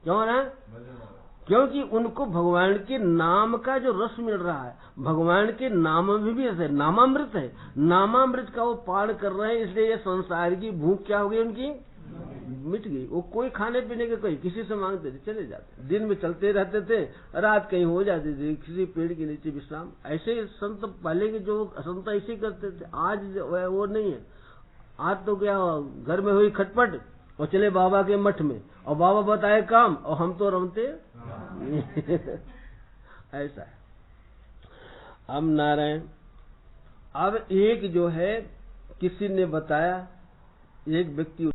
क्यों हो रहा है? क्योंकि उनको भगवान के नाम का जो रस मिल रहा है, भगवान के नाम में भी ऐसे नामामृत है, नामामृत का वो पान कर रहे हैं। इसलिए ये संसार की भूख क्या हो गई उनकी, मिट गई। वो कोई खाने पीने के कोई किसी से मांगते थे, चले जाते, दिन में चलते रहते थे, रात कहीं हो जाती थी किसी पेड़ के नीचे विश्राम। ऐसे संत पहले के जो संत ऐसे करते थे, आज वो नहीं है। आज तो क्या घर में हुई खटपट और चले बाबा के मठ में, और बाबा बताए काम और हम तो रमते ऐसा है। अब नारायण, अब एक जो है किसी ने बताया, एक व्यक्ति